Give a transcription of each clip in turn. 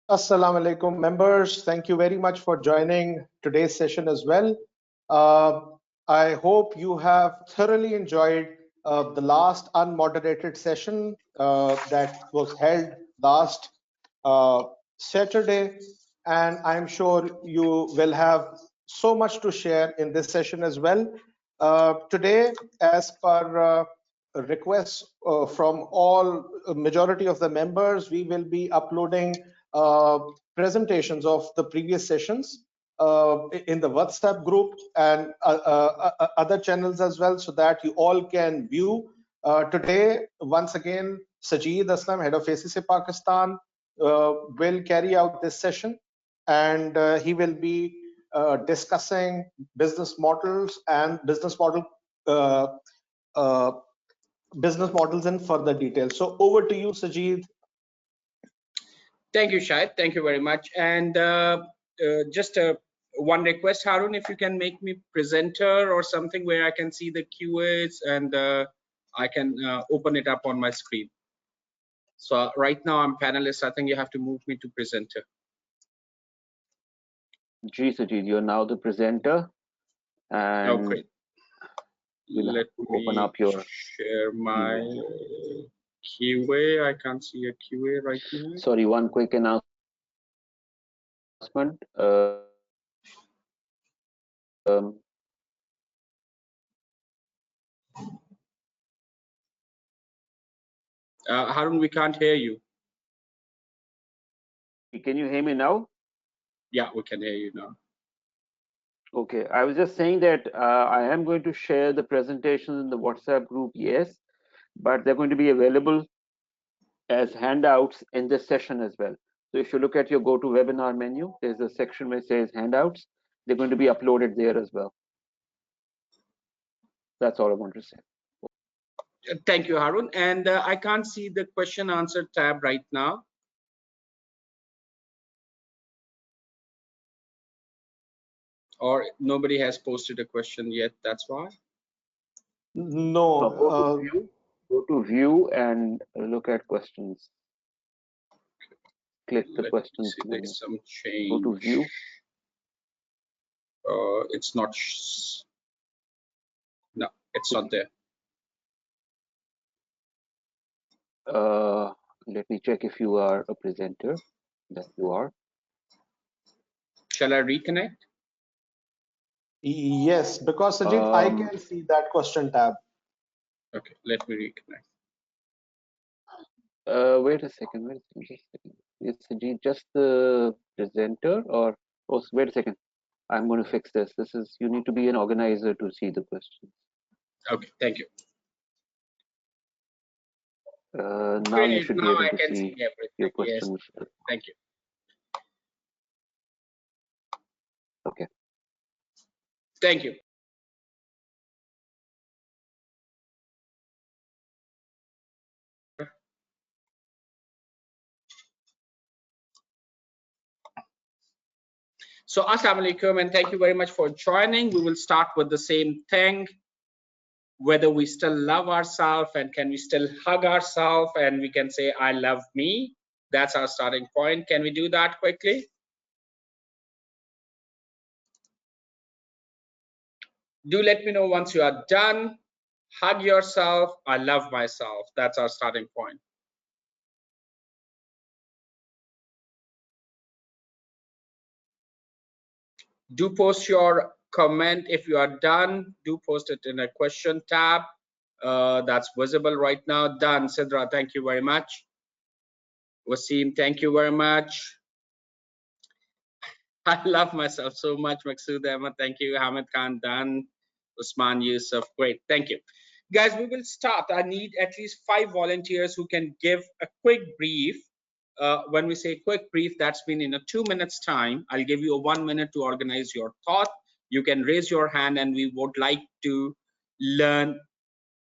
Assalamu alaikum, members. Thank you very much for joining today's session as well. Uh, I hope you have thoroughly enjoyed the last unmoderated session that was held last uh, Saturday, and I'm sure you will have so much to share in this session as well. Today, as per requests from all majority of the members, we will be uploading presentations of the previous sessions in the WhatsApp group and other channels as well, so that you all can view. Today, once again, Sajid Aslam, head of ACCA Pakistan, will carry out this session, and he will be discussing business models and uh, uh, business models in further detail. So over to you, Sajid. Thank you, Shahid. Thank you very much. And just one request, Harun, if you can make me presenter or something where I can see the QAs and I can open it up on my screen. So right now I'm panelist. I think you have to move me to presenter. Ji Sajid, you're now the presenter. And oh, great. Let open me up your share my QA. I can't see a QA right now. Sorry, one quick announcement. Harun, we can't hear you. Can you hear me now? Yeah, we can hear you now. Okay, I was just saying that I am going to share the presentation in the WhatsApp group, yes, but they're going to be available as handouts in this session as well. So if you look at your GoToWebinar menu, there's a section where it says handouts. They're going to be uploaded there as well. That's all I want to say. Thank you, Harun. And I can't see the question answer tab right now. Or nobody has posted a question yet, that's why? No. Go to view and look at questions. Click the questions. There's some change. Go to view. It's not. No, it's not there. Let me check if you are a presenter. That you are. Shall I reconnect? Yes, because Sajid, I can see that question tab. Okay, let me reconnect. Wait a second. Is Sajid just the presenter, or wait a second? I'm going to fix this. You need to be an organizer to see the questions. Okay, thank you. Now great. You should now be able I to can see everything. your questions. Yes. Thank you. Okay. Thank you. So Assalamu alaikum and thank you very much for joining. We will start with the same thing, whether we still love ourselves and can we still hug ourselves and we can say, I love me. That's our starting point. Can we do that quickly? Do let me know once you are done. Hug yourself. I love myself. That's our starting point. Do post your comment if you are done. Do post it in a question tab that's visible right now. Done. Sidra, thank you very much. Wasim, thank you very much. I love myself so much. Maksud Ahmed, thank you. Hamid Khan, done. Usman Yusuf, great. Thank you. Guys, we will start. I need at least 5 volunteers who can give a quick brief. When we say quick brief, that's been in a 2 minutes time. I'll give you a 1 minute to organize your thought. You can raise your hand and we would like to learn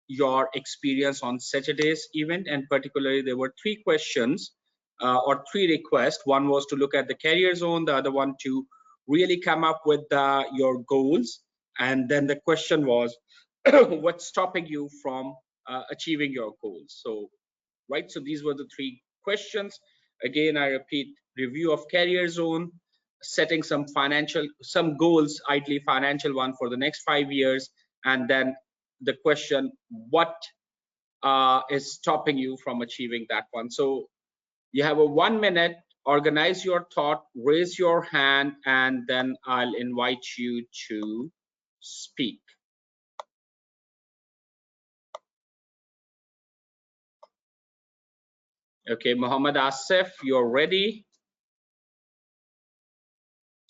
your experience on Saturday's event. And particularly, there were 3 questions or 3 requests. One was to look at the career zone, the other one to really come up with your goals. And then the question was, what's stopping you from achieving your goals? So, right, so these were the 3 questions. Again, I repeat, review of career zone, setting some goals, ideally financial one for the next 5 years, and then the question, what is stopping you from achieving that one? So you have a 1 minute, organize your thought, raise your hand, and then I'll invite you to speak. Okay, Muhammad Asif, you're ready.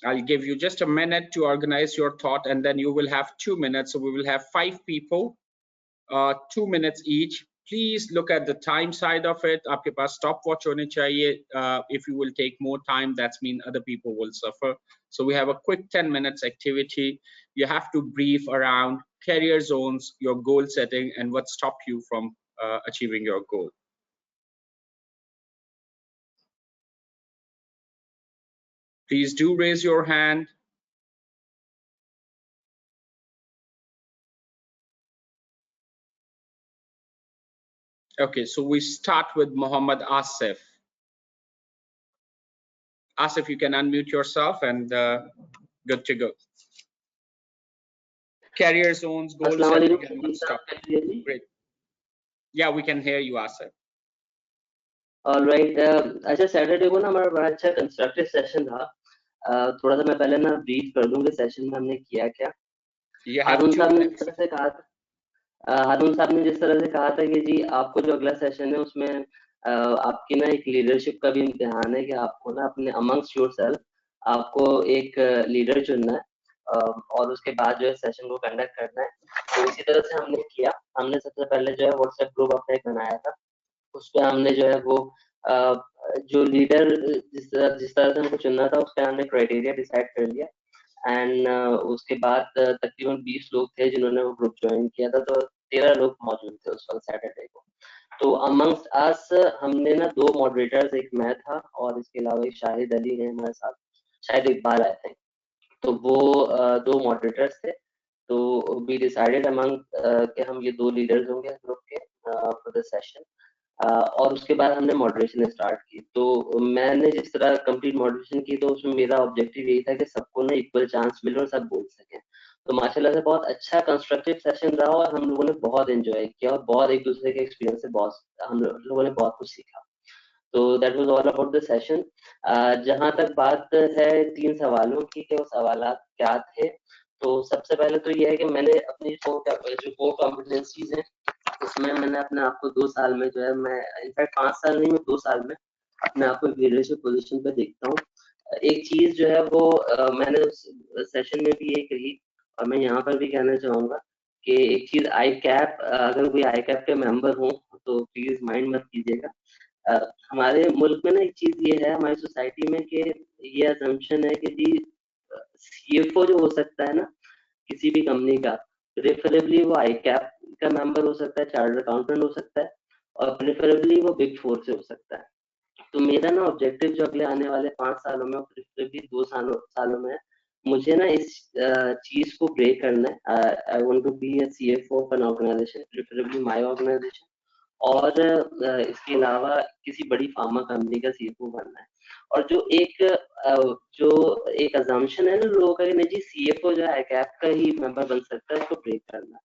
I'll give you just a minute to organize your thought, and then you will have 2 minutes. So we will have 5 people, 2 minutes each. Please look at the time side of it. आपके पास stopwatch होने चाहिए. If you will take more time, that means other people will suffer. So we have a quick 10 minutes activity. You have to brief around career zones, your goal setting, and what stopped you from achieving your goal. Please do raise your hand. Okay, so we start with Muhammad Asif. Asif, you can unmute yourself and good to go. Career zones, goal setting, and what stop. Great. Yeah, we can hear you, Asif. All right. अच्छा Saturday को ना हमारा बड़ा अच्छा constructive session था. थोड़ा सा मैं पहले ना ब्रीफ कर दूं कि सेशन में हमने किया क्या. हारून साहब ने जिस तरह से कहा था, हारून साहब ने जिस तरह से कहा था कि जी आपको जो अगला सेशन है उसमें आपकी ना एक लीडरशिप का भी इम्तिहान है कि आपको ना अपने अमंग्स्ट योरसेल्फ आपको एक लीडर चुनना है और उसके बाद जो है सेशन को कंडक्ट करना है. तो इसी तरह से हमने किया. हमने सबसे पहले जो है व्हाट्सएप ग्रुप अपना एक बनाया था. उसपे हमने जो है वो जो लीडर जिस तरह से हमको चुनना था उसका हमने क्राइटेरिया डिसाइड कर लिया. एंड उसके बाद तकरीबन 20 लोग थे जिन्होंने वो ग्रुप ज्वाइन किया था. तो 13 लोग मौजूद थे उस वक्त सैटरडे को. तो अमंग्स्ट अस हमने ना 2 मॉडरेटर्स, एक मैं था और इसके अलावा एक शाहिद अली है हमारे साथ, शायद इकबाल आए थे. तो वो 2 मॉडरेटर्स थे. तो वी डिसाइडेड अमंग कि हम ये 2 लीडर्स होंगे ग्रुप के फॉर द सेशन. और उसके बाद हमने मॉडरेशन स्टार्ट की. तो मैंने जिस तरह कंप्लीट मॉडरेशन की तो उसमें मेरा ऑब्जेक्टिव यही था कि सबको ना इक्वल चांस मिले और सब बोल सकें. तो माशाल्लाह से बहुत अच्छा कंस्ट्रक्टिव सेशन रहा और हम लोगों ने बहुत एंजॉय किया और बहुत एक दूसरे के एक्सपीरियंस से बहुत हम लोगों ने बहुत कुछ सीखा. तो that was all about the session. जहां तक बात है 3 सवालों की कि वो सवालात क्या थे, तो सबसे पहले तो ये है कि मैंने अपनी जो 4 कॉम्पिटेंसीज हैं उसमें मैंने अपने आप को 2 साल में जो है मैं इनफैक्ट 5 साल नहीं, मैं 2 साल में अपने आप को लीडरशिप पोजीशन पे देखता हूँ. एक चीज जो है वो मैंने उस सेशन में भी ये कही और मैं यहाँ पर भी कहना चाहूंगा कि एक चीज आई कैप, अगर कोई आई कैप के मेंबर हो तो प्लीज माइंड मत कीजिएगा. हमारे मुल्क में ना एक चीज ये है हमारी सोसाइटी में कि ये असम्पशन है कि जी सीएफओ जो हो सकता है ना किसी भी कंपनी का, प्रेफरेबली वो आई कैप का मेंबर हो सकता है, चार्टर्ड अकाउंटेंट हो सकता है और प्रेफरेबली वो बिग 4 से हो सकता है. तो मेरा ना ऑब्जेक्टिव जो अगले आने वाले 5 सालों में और प्रेफरेबली 2 सालों में मुझे ना इस चीज को ब्रेक करना है. I want to be a CFO of an organisation, preferably my organisation. और इसके अलावा किसी बड़ी फार्मा कंपनी का सीएफओ बनना है. और जो एक अजम्पशन है ना लोगों का कि नहीं जी सीएफओ जो है कैप का ही मेंबर बन सकता है, उसको ब्रेक करना.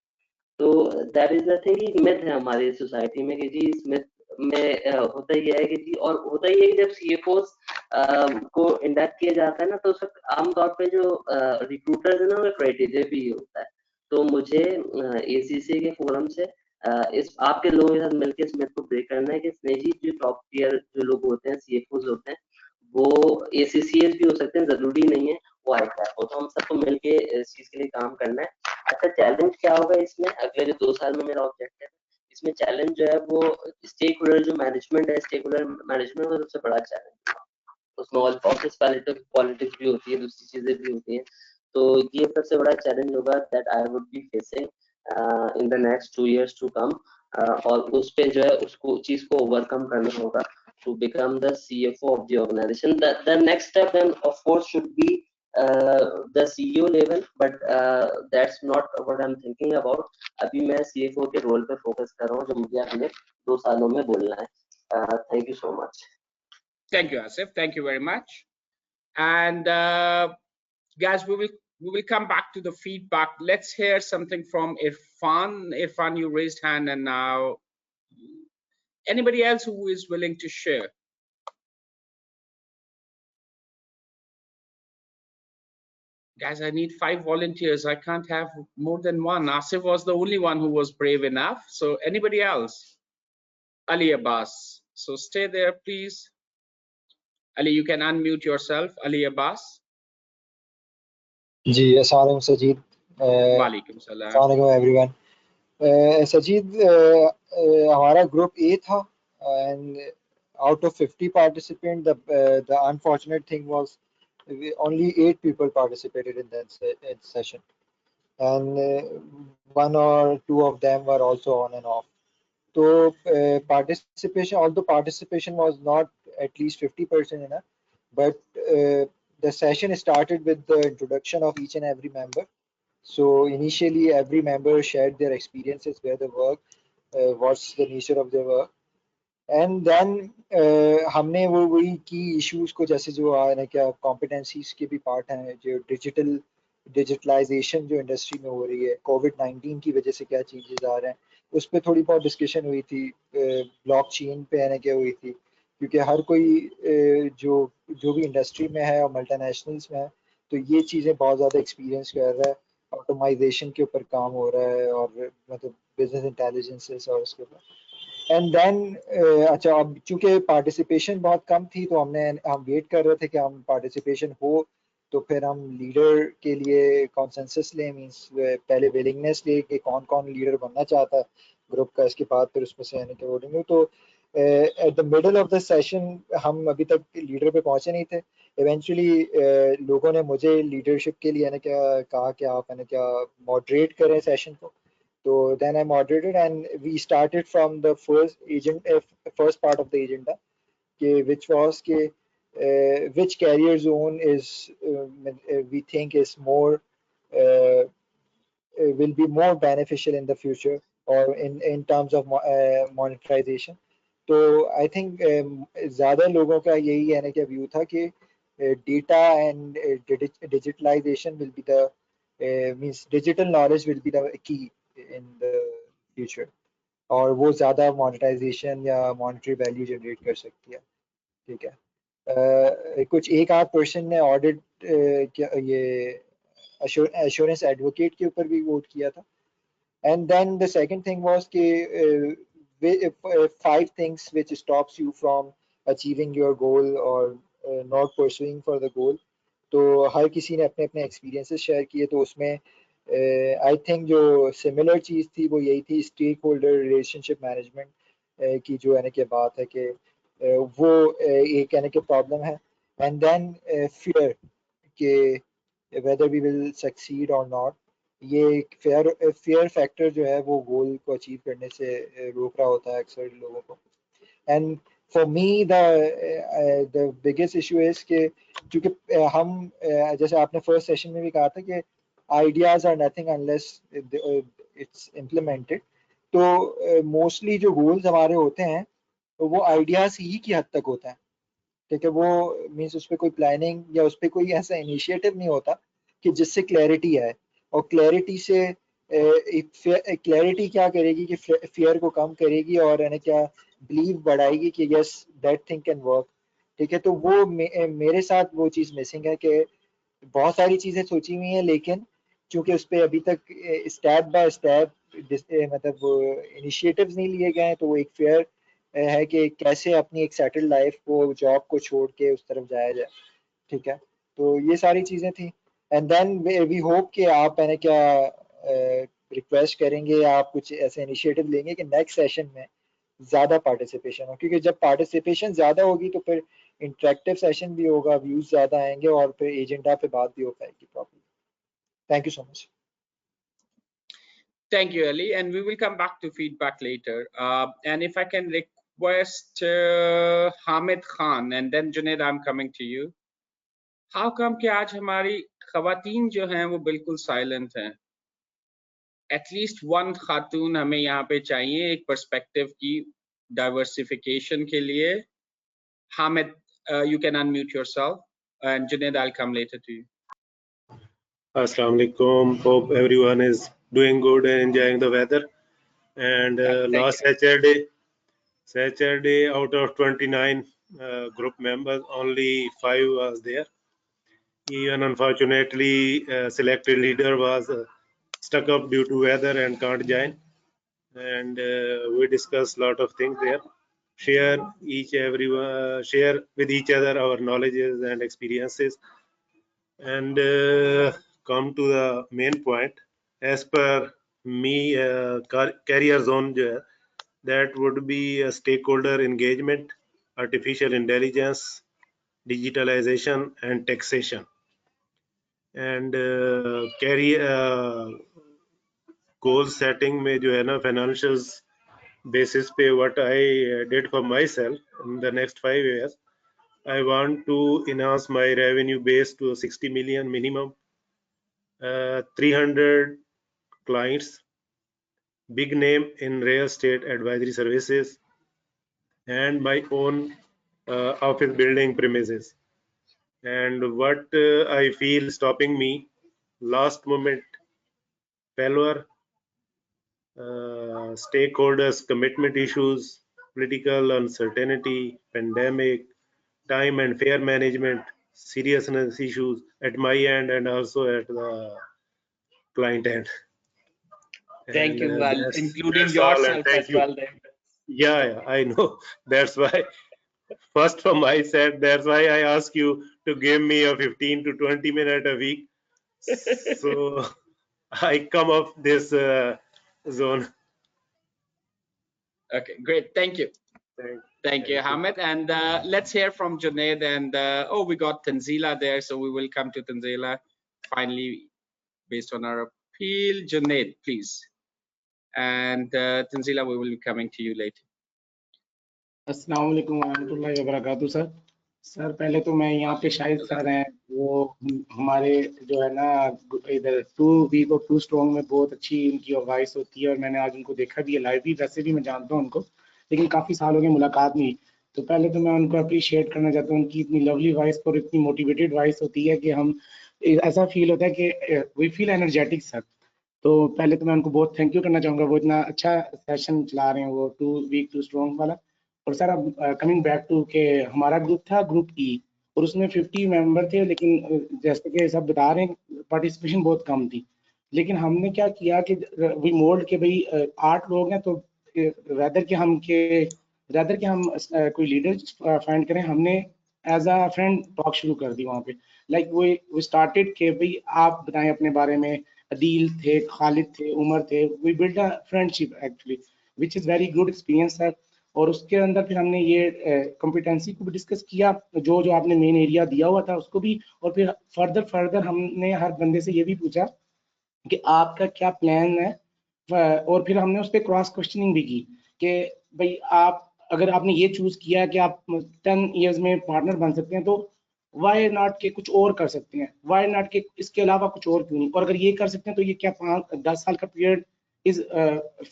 तो that is the thing, myth है हमारी सोसाइटी में कि जी इस मिथ में होता ही है कि जी, और होता ही है कि जब सीएफओ को इंडक्ट किया जाता है ना तो उस वक्त आमतौर पे जो रिक्रूटर्स है ना उनका क्राइटेरिया भी ये होता है. तो मुझे एसीसी के फोरम से इस आपके लोगों के साथ मिलकर इस मिथ को ब्रेक करना है कि स्नेजी जो टॉप टियर जो लोग होते हैं सीएफओ होते हैं वो एसीसीएस भी हो सकते हैं, जरूरी नहीं है वो आई कैप हो. तो हम सबको मिलके इस चीज के लिए काम करना है. अच्छा चैलेंज क्या होगा इसमें अगले जो 2 साल में मेरा ऑब्जेक्टिव है, इसमें चैलेंज जो है वो स्टेक होल्डर जो मैनेजमेंट है, स्टेक होल्डर मैनेजमेंट का सबसे बड़ा चैलेंज. उसमें ऑफिस पॉलिटिक्स भी होती है, दूसरी चीजें भी होती हैं. तो ये सबसे बड़ा चैलेंज होगा that I would be facing in the next 2 years to come. और उस पे जो है उसको चीज को ओवरकम करना होगा to become the CFO of the organization. The next step then of course should be the CEO level, but that's not what I'm thinking about. अभी मैं CFO के रोल पे फोकस कर रहा हूँ जो मुझे अगले 2 सालों में बोलना है. Thank you so much. Thank you, Asif. Thank you very much. And guys, we will come back to the feedback. Let's hear something from Irfan. Irfan, you raised hand, and now anybody else who is willing to share. Guys, I need 5 volunteers. I can't have more than one. Asif was the only one who was brave enough. So anybody else? Ali Abbas. So stay there, please. Ali, you can unmute yourself. Ali Abbas. जी अस्सलाम वालेकुम सजीद वालेकुम सलाम. अस्सलाम वालेकुम everyone सजीद हमारा group A था and out of 50 participants the unfortunate thing was only 8 people participated in that session and one or two of them were also on and off. So participation, although participation was not at least 50% enough, but the session started with the introduction of each and every member. So initially, every member shared their experiences, where they work, what's the nature of their work, and then हमने वही की issues को जैसे जो है ना क्या competencies के भी part हैं जो digitalization जो industry में हो रही है COVID-19 की वजह से क्या changes आ रहे हैं उस पे थोड़ी बहुत discussion हुई थी blockchain पे है ना क्या हुई थी क्योंकि हर कोई जो भी industry में है और multinationals में है तो ये चीज़ें बहुत ज़्यादा experience कर रहा है ऑटोमाइजेशन के ऊपर काम हो रहा है और मतलब बिजनेस इंटेलिजेंसेस और उसके ऊपर एंड देन अच्छा अब चूंकि पार्टिसिपेशन बहुत कम थी तो हम वेट कर रहे थे कि हम पार्टिसिपेशन हो तो फिर हम लीडर के लिए कॉन्सेंसस लें मींस पहले विलिंगनेस ले कि कौन कौन लीडर बनना चाहता है ग्रुप का इसके बाद फिर उसमें से आने के वोटिंग तो at the middle of the session हम अभी तक लीडर पे पहुंचे नहीं थे इवेंचुअली लोगों ने मुझे लीडरशिप के लिए क्या कहा कि आप क्या मॉडरेट करें सेशन को So then I moderated and we started from the first part of the agenda, which was which career zone is we think is more will be more beneficial in the future or in terms of monetization. तो I think ज़्यादा लोगों का यही है ना क्या view था कि data and digitalization will be the means digital knowledge will be the key in the future और वो ज़्यादा monetization या monetary value generate कर सकती है ठीक है कुछ एक आध पर्सन ने ऑडिट ये assurance advocate के ऊपर भी वोट किया था and then the second thing was five things which stops you from achieving your goal or not pursuing for the goal तो हर किसी ने अपने अपने एक्सपीरियंसेस शेयर किए तो उसमें आई थिंक जो सिमिलर चीज़ थी वो यही थी स्टेक होल्डर रिलेशनशिप मैनेजमेंट की जो है ना कि बात है कि वो एक है ना कि प्रॉब्लम है एंड देन फियर के whether we will succeed or not ये एक फेयर फैक्टर जो है वो गोल को अचीव करने से रोक रहा होता है अक्सर लोगों को and for me the biggest issue is कि क्योंकि हम जैसे आपने फर्स्ट सेशन में भी कहा था कि ideas are nothing unless it's implemented तो मोस्टली जो गोल्स हमारे होते हैं तो वो आइडियाज ही की हद तक होता है ठीक है वो मीन्स उस पर कोई प्लानिंग या उस पर कोई ऐसा इनिशिएटिव नहीं होता कि जिससे क्लैरिटी आए और क्लैरिटी से क्लैरिटी क्या करेगी कि फियर को कम करेगी और है ना क्या बिलीव बढ़ाएगी कि yes that thing can work ठीक है तो वो मेरे साथ वो चीज़ मिसिंग है कि बहुत सारी चीज़ें सोची हुई हैं लेकिन चूंकि उस पर अभी तक स्टेप बाय स्टेप मतलब इनिशिएटिव्स नहीं लिए गए हैं तो वो एक फेयर है कि कैसे अपनी एक सेटल लाइफ को जॉब को छोड़ के उस तरफ जाया जाए ठीक है तो ये सारी चीज़ें थी एंड देन वी होप कि आप है ना क्या रिक्वेस्ट करेंगे आप कुछ ऐसे इनिशिएटिव लेंगे कि नेक्स्ट सेशन में ज़्यादा पार्टिसिपेशन हो क्योंकि जब पार्टिसिपेशन ज़्यादा होगी तो फिर इंटरेक्टिव सेशन भी होगा व्यूज ज़्यादा आएंगे और फिर एजेंडा पे बात भी हो पाएगी properly thank you so much Thank you, Ali, and we will come back to feedback later. And if I can request Hamid Khan, and then Junaid, I'm coming to you. How come कि आज हमारी खवातीन जो हैं वो बिल्कुल silent हैं? At least one खातून हमें यहाँ पे चाहिए एक पर्सपेक्टिव की डाइवर्सिफिकेशन के लिए. Hamid, you can unmute yourself. And Junaid, I'll come later to you. Assalamu alaikum. Hope everyone is doing good and enjoying the weather. And last Saturday, out of 29 group members, only 5 was there. Even unfortunately, selected leader was stuck up due to weather and can't join. And we discussed a lot of things there. Share with each other our knowledges and experiences, and come to the main point. As per me, career zone that would be a stakeholder engagement, artificial intelligence, digitalization, and taxation. And career goal setting में जो है ना financials basis पे what I did for myself in the next 5 years, I want to enhance my revenue base to 60 million minimum, 300 clients, big name in real estate advisory services, and my own office building premises. And what I feel stopping me, last moment failure, stakeholders commitment issues, political uncertainty, pandemic, time and fair management, seriousness issues at my end and also at the client end. Thank And, you, well, including that's all, and yourself thank as you. well. Then. Yeah, I know. That's why first from my side, that's why I ask you to give me a 15 to 20 minute a week. So I come up this zone. Okay, great. Thank you. Thank you, Hamid. And let's hear from Junaid. And oh, we got Tanzila there, so we will come to Tanzila finally based on our appeal. Junaid, please. And Tanzila, we will be coming to you later. अस्सलाम वालेकुम रहमतुल्लाहि व बरकातहू sir पहले तो मैं यहाँ पे Shahid sir हैं वो हमारे जो है ना इधर 2 वीक और 2 स्ट्रॉन्ग में बहुत अच्छी उनकी वॉइस होती है और मैंने आज उनको देखा भी है लाइव भी, वैसे भी मैं जानता हूँ उनको, लेकिन काफ़ी साल हो गए मुलाकात नहीं। तो पहले तो मैं उनको अप्रिशिएट करना चाहता हूँ उनकी इतनी लवली वॉइस और इतनी मोटिवेटेड वॉइस होती है कि हम ऐसा फील होता है कि वी फील एनर्जेटिक सर। तो पहले तो मैं उनको बहुत थैंक यू करना चाहूँगा, वो इतना अच्छा सेशन चला रहे हैं वो 2 वीक 2 स्ट्रॉन्ग वाला। और सर अब कमिंग बैक टू के हमारा ग्रुप था ग्रुप ई और उसमें 50 मेंबर थे, लेकिन जैसे कि सब बता रहे हैं पार्टिसिपेशन बहुत कम थी। लेकिन हमने क्या किया कि वी मोल्ड के भाई 8 लोग हैं तो रैदर के हम कोई लीडर फाइंड करें। हमने एज अ फ्रेंड टॉक शुरू कर दी वहाँ पे, लाइक वी स्टार्टेड के भाई आप बताएं अपने बारे में। अदील थे, खालिद थे, उमर थे, we build a friendship actually which is very good experience है। और उसके अंदर फिर हमने ये कॉम्पिटेंसी को भी डिस्कस किया, जो जो आपने मेन एरिया दिया हुआ था उसको भी, और फिर फर्दर हमने हर बंदे से ये भी पूछा कि आपका क्या प्लान है। और फिर हमने उस पर क्रॉस क्वेश्चनिंग भी की कि भाई आप अगर आपने ये चूज किया कि आप 10 इयर्स में पार्टनर बन सकते हैं तो वाई नॉट के कुछ और कर सकते हैं, वाई नॉट के इसके अलावा कुछ और क्यों नहीं, और अगर ये कर सकते हैं तो ये क्या 5-10 साल का पीरियड इज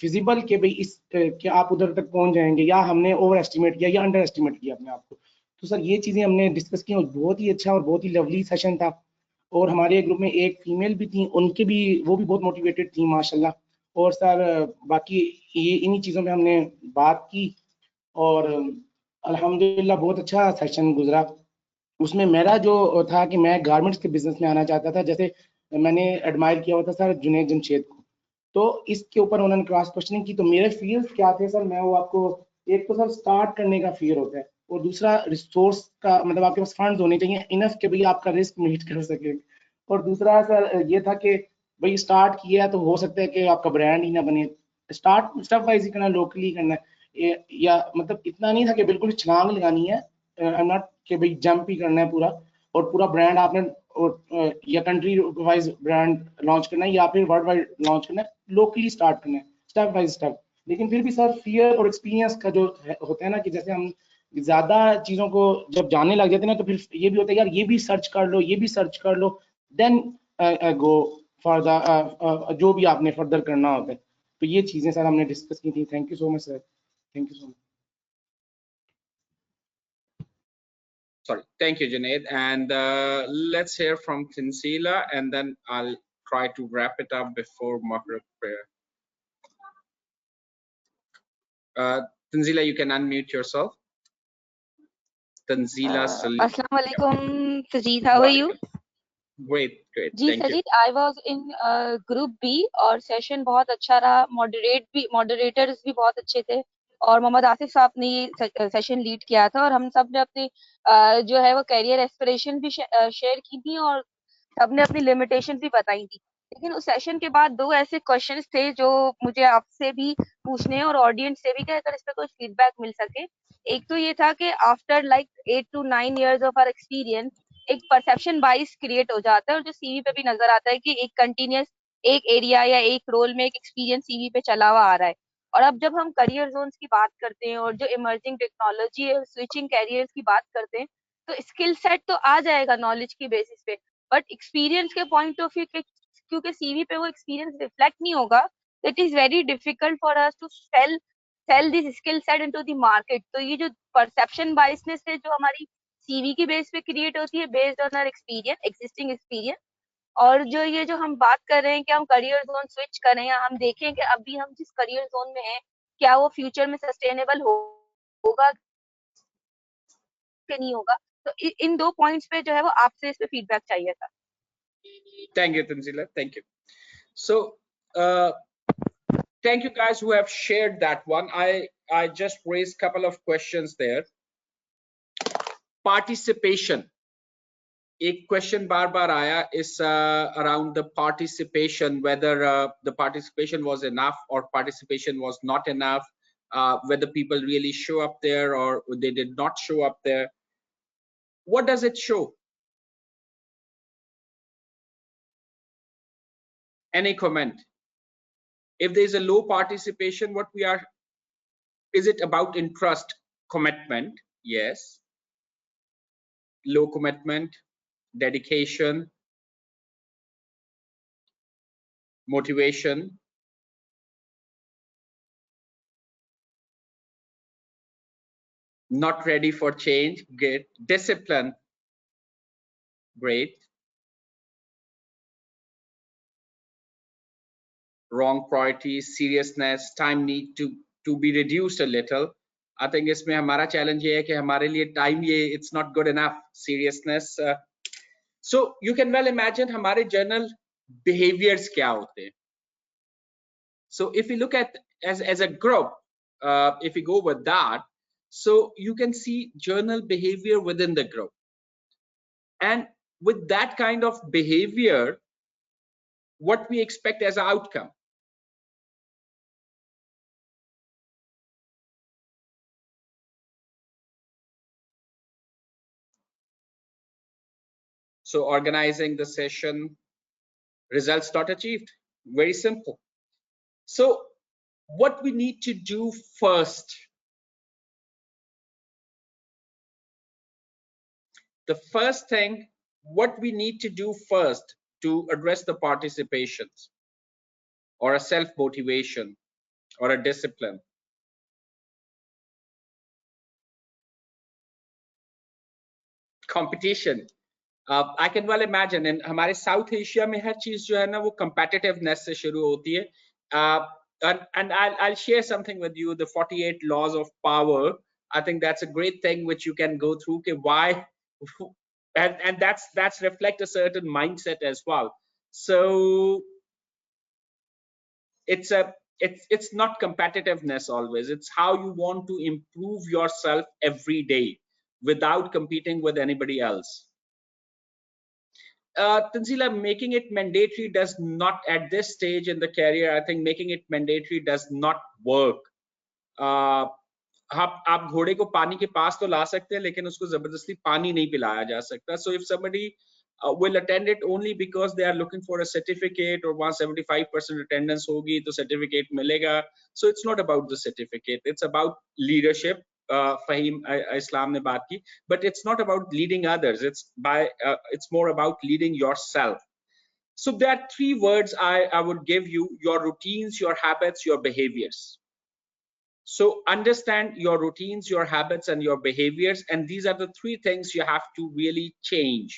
फिजिबल के भाई इस क्या आप उधर तक पहुंच जाएंगे, या हमने ओवर एस्टिमेट किया या अंडर एस्टिमेट किया अपने आप को। तो सर ये चीजें हमने डिस्कस की और बहुत ही अच्छा और बहुत ही लवली सेशन था। और हमारे ग्रुप में एक फीमेल भी थी, उनके भी वो भी बहुत मोटिवेटेड थी माशाल्लाह। और सर बाकी ये इन्हीं चीज़ों में हमने बात की और अल्हम्दुलिल्लाह बहुत अच्छा सेशन गुजरा। उसमें मेरा जो था कि मैं गारमेंट्स के बिजनेस में आना चाहता था, जैसे मैंने एडमायर किया हुआ था सर जुनैद जमशेद को, तो इसके ऊपर उन्होंने क्रॉस क्वेश्चनिंग की। तो मेरे फील्ड क्या थे सर, मैं वो आपको एक तो सर स्टार्ट करने का फियर होता है और दूसरा रिसोर्स का, मतलब आपके पास फंड्स होने चाहिए इनफ के भाई आपका रिस्क मीट कर सके। और दूसरा सर ये था कि भाई स्टार्ट किया तो हो सकता है कि आपका ब्रांड ही ना बने, स्टार्ट स्टेप वाइज ही करना, लोकली करना है, या मतलब इतना नहीं था कि बिल्कुल छलांग लगानी है, आई एम नॉट कि भाई जंप ही करना है पूरा और पूरा ब्रांड आपने या कंट्री वाइज ब्रांड लॉन्च करना है या फिर वर्ल्ड वाइड लॉन्च करना है, लोकली स्टार्ट करना है स्टेप बाय स्टेप। लेकिन फिर भी सर फियर और एक्सपीरियंस का जो होता है ना कि जैसे हम ज्यादा चीजों को जब जानने लग जाते हैं ना तो फिर ये भी होता है यार ये भी सर्च कर लो, ये भी सर्च कर लो, देन गो फॉर द जो भी आपने फर्दर करना होता है। तो ये चीजें सर हमने डिस्कस की थी। Thank you so much sir, thank you so much. Sorry. Thank you, Junaid. And let's hear from Tinsila, and then I'll try to wrap it up before Maghrib prayer. Tanzila, you can unmute yourself. Tanzila Salim. Assalamu alaikum, Sajid. How are you? Great. जी Thank you. Sajid, I was in group B और session बहुत अच्छा रहा. Moderators भी बहुत अच्छे थे और मोहम्मद आसिफ साहब ने ये सेशन लीड किया था और हम सब ने अपनी जो है वो कैरियर एस्पिरेशन भी शेयर की थी और सबने अपनी लिमिटेशन भी बताई थी. लेकिन उस सेशन के बाद दो ऐसे क्वेश्चंस थे जो मुझे आपसे भी पूछने हैं और ऑडियंस से भी कि अगर इस पर कोई फीडबैक मिल सके. एक तो ये था कि after like 8 to 9 years of our experience एक परसेप्शन बाइस क्रिएट हो जाता है और जो सीवी पे भी नजर आता है कि एक कंटिन्यूस एक एरिया या एक रोल में एक एक्सपीरियंस सीवी पे चला हुआ आ रहा है. और अब जब हम करियर जोन्स की बात करते हैं और जो इमर्जिंग टेक्नोलॉजी है स्विचिंग कैरियर्स की बात करते हैं तो स्किल सेट तो आ जाएगा नॉलेज की बेसिस पे, बट एक्सपीरियंस के पॉइंट ऑफ व्यू क्योंकि सीवी पे वो एक्सपीरियंस रिफ्लेक्ट नहीं होगा, it is very difficult for us to sell this skill set into the market. तो ये जो परसेप्शन बाइसनेस है जो हमारी सीवी की बेस पे क्रिएट होती है based on our experience existing experience, और जो ये जो हम बात कर रहे हैं कि हम करियर जोन स्विच करें या हम देखें कि अभी हम जिस करियर जोन में हैं क्या वो फ्यूचर में सस्टेनेबल होगा कि नहीं होगा, तो इन दो पॉइंट्स पे जो है वो आपसे इस पे फीडबैक चाहिए था. Thank you, Tanzila. Thank you. So, thank you guys who have shared that one. I just raised a couple of questions there. Participation. एक क्वेश्चन बार बार आया is around the participation, whether the participation was enough or participation was not enough, whether people really show up there or they did not show up there. What does it show? Any comment? If there is a low participation, what we are, is it about interest, commitment? Yes. Low commitment, dedication, motivation. Not ready for change, great. Discipline, great. Wrong priorities, seriousness, time need to be reduced a little. I think इसमें हमारा challenge ये है कि हमारे लिए time ये it's not good enough. Seriousness. So you can well imagine हमारे general behaviors क्या होते हैं. So if we look at as a group, if we go with that, so you can see journal behavior within the group, and with that kind of behavior, what we expect as an outcome. So organizing the session, results not achieved, very simple. So what we need to do first, the first thing, what we need to do first to address the participations or a self-motivation or a discipline. Competition. I can well imagine in हमारे South Asia में हर चीज जो है ना वो competitiveness से शुरू होती है. And I'll share something with you, the 48 laws of power. I think that's a great thing which you can go through. Okay, why? And that's reflect a certain mindset as well. So it's not competitiveness always. It's how you want to improve yourself every day without competing with anybody else. Tanzila, making it mandatory does not, at this stage in the career, I think making it mandatory does not work. आप घोड़े को पानी के पास तो ला सकते हैं लेकिन उसको जबरदस्ती पानी नहीं पिलाया जा सकता. So if somebody will attend it only because they are looking for a certificate or 175% attendance होगी तो certificate मिलेगा. So it's not about the certificate. It's about leadership. Fahim Islam ने बात की, but it's not about leading others. It's more about leading yourself. So there are three words I would give you: your routines, your habits, your behaviors. So understand your routines, your habits, and your behaviors. And these are the three things you have to really change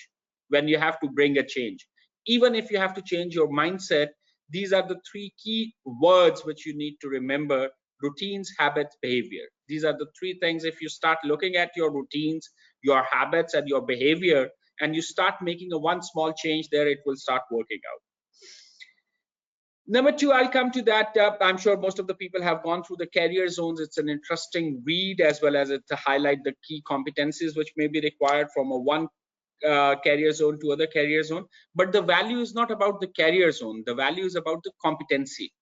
when you have to bring a change. Even if you have to change your mindset, these are the three key words which you need to remember: routines, habits, behavior. These are the three things. If you start looking at your routines, your habits, and your behavior, and you start making a one small change there, it will start working out. Number two, I'll come to that. I'm sure most of the people have gone through the career zones. It's an interesting read, as well as it to highlight the key competencies which may be required from a one career zone to other career zone. But the value is not about the career zone. The value is about the competency,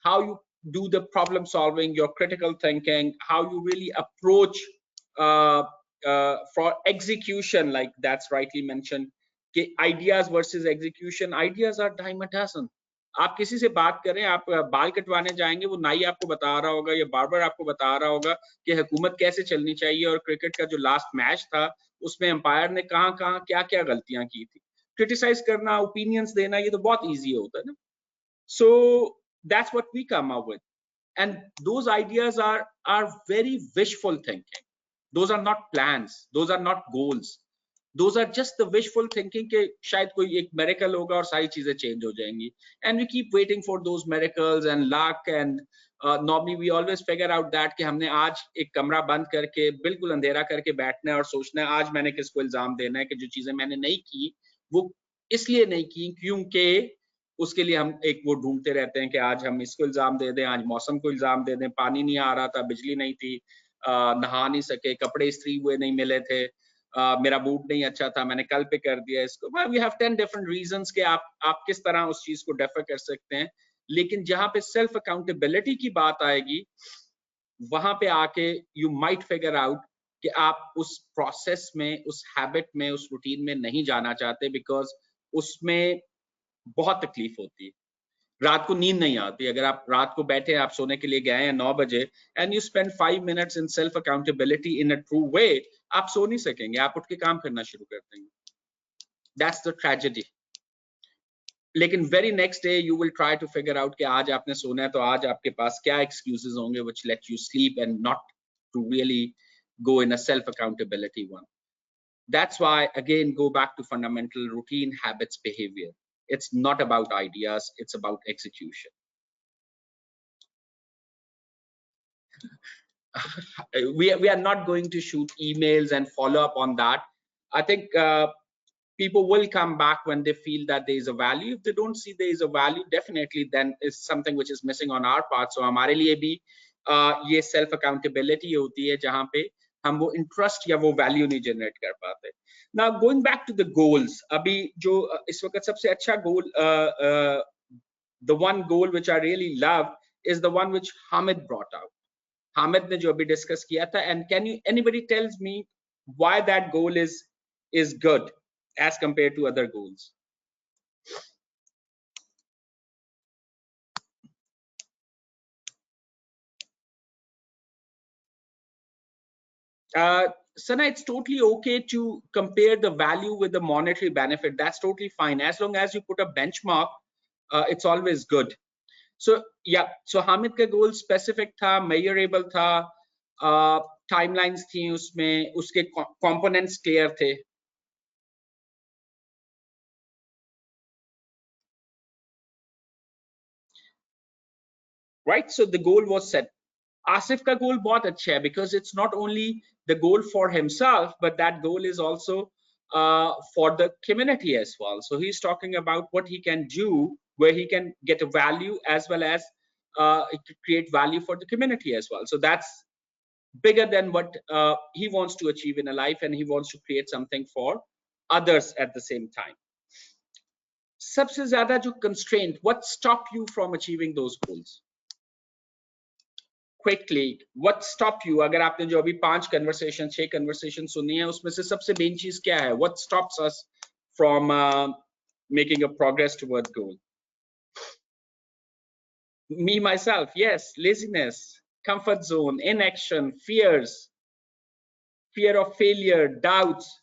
how you do the problem solving, your critical thinking, how you really approach for execution, like that's rightly mentioned. Ideas versus execution. Ideas are dime a dozen. आप किसी से बात करें, आप बाल कटवाने जाएंगे, वो नाई आपको बता रहा होगा या बार्बर आपको बता रहा होगा कि हुकूमत कैसे चलनी चाहिए, और क्रिकेट का जो लास्ट मैच था उसमें अंपायर ने कहाँ कहाँ क्या क्या गलतियां की थी. क्रिटिसाइज करना, ओपिनियंस देना, ये तो बहुत ईजी होता है ना. So that's what we come up with, and those ideas are very wishful thinking. Those are not plans, those are not goals, those are just the wishful thinking कि शायद कोई एक miracle होगा और सारी चीजें change हो जाएंगी, and we keep waiting for those miracles and luck, and normally we always figure out that कि हमने आज एक कमरा बंद करके बिल्कुल अंधेरा करके बैठना है और सोचना है आज मैंने किसको इल्जाम देना है कि जो चीजें मैंने नहीं की वो इसलिए नहीं की क्योंकि उसके लिए हम एक वो ढूंढते रहते हैं कि आज हम इसको इल्जाम दे दें, आज मौसम को इल्जाम दे दें, पानी नहीं आ रहा था, बिजली नहीं थी, नहा नहीं सके, कपड़े इस्त्री हुए नहीं मिले थे, मेरा मूड नहीं अच्छा था, मैंने कल पे कर दिया इसको. वी हैव 10 डिफरेंट रीजंस कि आप किस तरह उस चीज को डेफर कर सकते हैं. लेकिन जहां पे सेल्फ अकाउंटेबिलिटी की बात आएगी, वहां पे आके यू माइट फिगर आउट कि आप उस प्रोसेस में, उस हैबिट में, उस रूटीन में नहीं जाना चाहते, बिकॉज उसमें बहुत तकलीफ होती है. रात को नींद नहीं आती. अगर आप रात को बैठे, आप सोने के लिए गए हैं 9 बजे, and you spend 5 minutes in self accountability in a true वे, आप सो नहीं सकेंगे, आप उठ के काम करना शुरू कर देंगे. That's the tragedy. लेकिन very next day you will try to figure out कि आज आपने सोना है, तो आज आपके पास क्या एक्सक्यूजेस होंगे which let you sleep and not to really go in a self accountability one. That's why, again, go back to fundamental routine, habits, behavior. It's not about ideas, it's about execution. We are not going to shoot emails and follow up on that. I think people will come back when they feel that there is a value. If they don't see there is a value, definitely then is something which is missing on our part. So हमारे लिए भी ये self accountability होती है जहाँ पे हम वो इंटरेस्ट या वो वैल्यू नहीं जनरेट कर पाते. Now going back to the goals, अभी जो इस वक्त सबसे अच्छा गोल, the one goal which I really love is the one which Hamid brought out. Hamid ने जो अभी डिस्कस किया था, and can you anybody tells me why that goal is good as compared to other goals? Sana, it's totally okay to compare the value with the monetary benefit. That's totally fine. As long as you put a benchmark, it's always good. So yeah, so Hamid का goal specific था, measurable था, timelines थी उसमें, उसके components clear थे. Right, so the goal was set. Asif ka goal bahut acha hai because it's not only the goal for himself, but that goal is also for the community as well. So he's talking about what he can do where he can get a value as well as create value for the community as well. So that's bigger than what he wants to achieve in a life, and he wants to create something for others at the same time. Sabse zyada jo constraint, what stop you from achieving those goals? Quickly, what stop you? अगर आपने जो अभी 5 conversation, 6 conversation सुनी है, उसमें से सबसे main चीज क्या है? What stops us from making a progress toward goal? Me myself, yes, laziness, comfort zone, inaction, fears, fear of failure, doubts.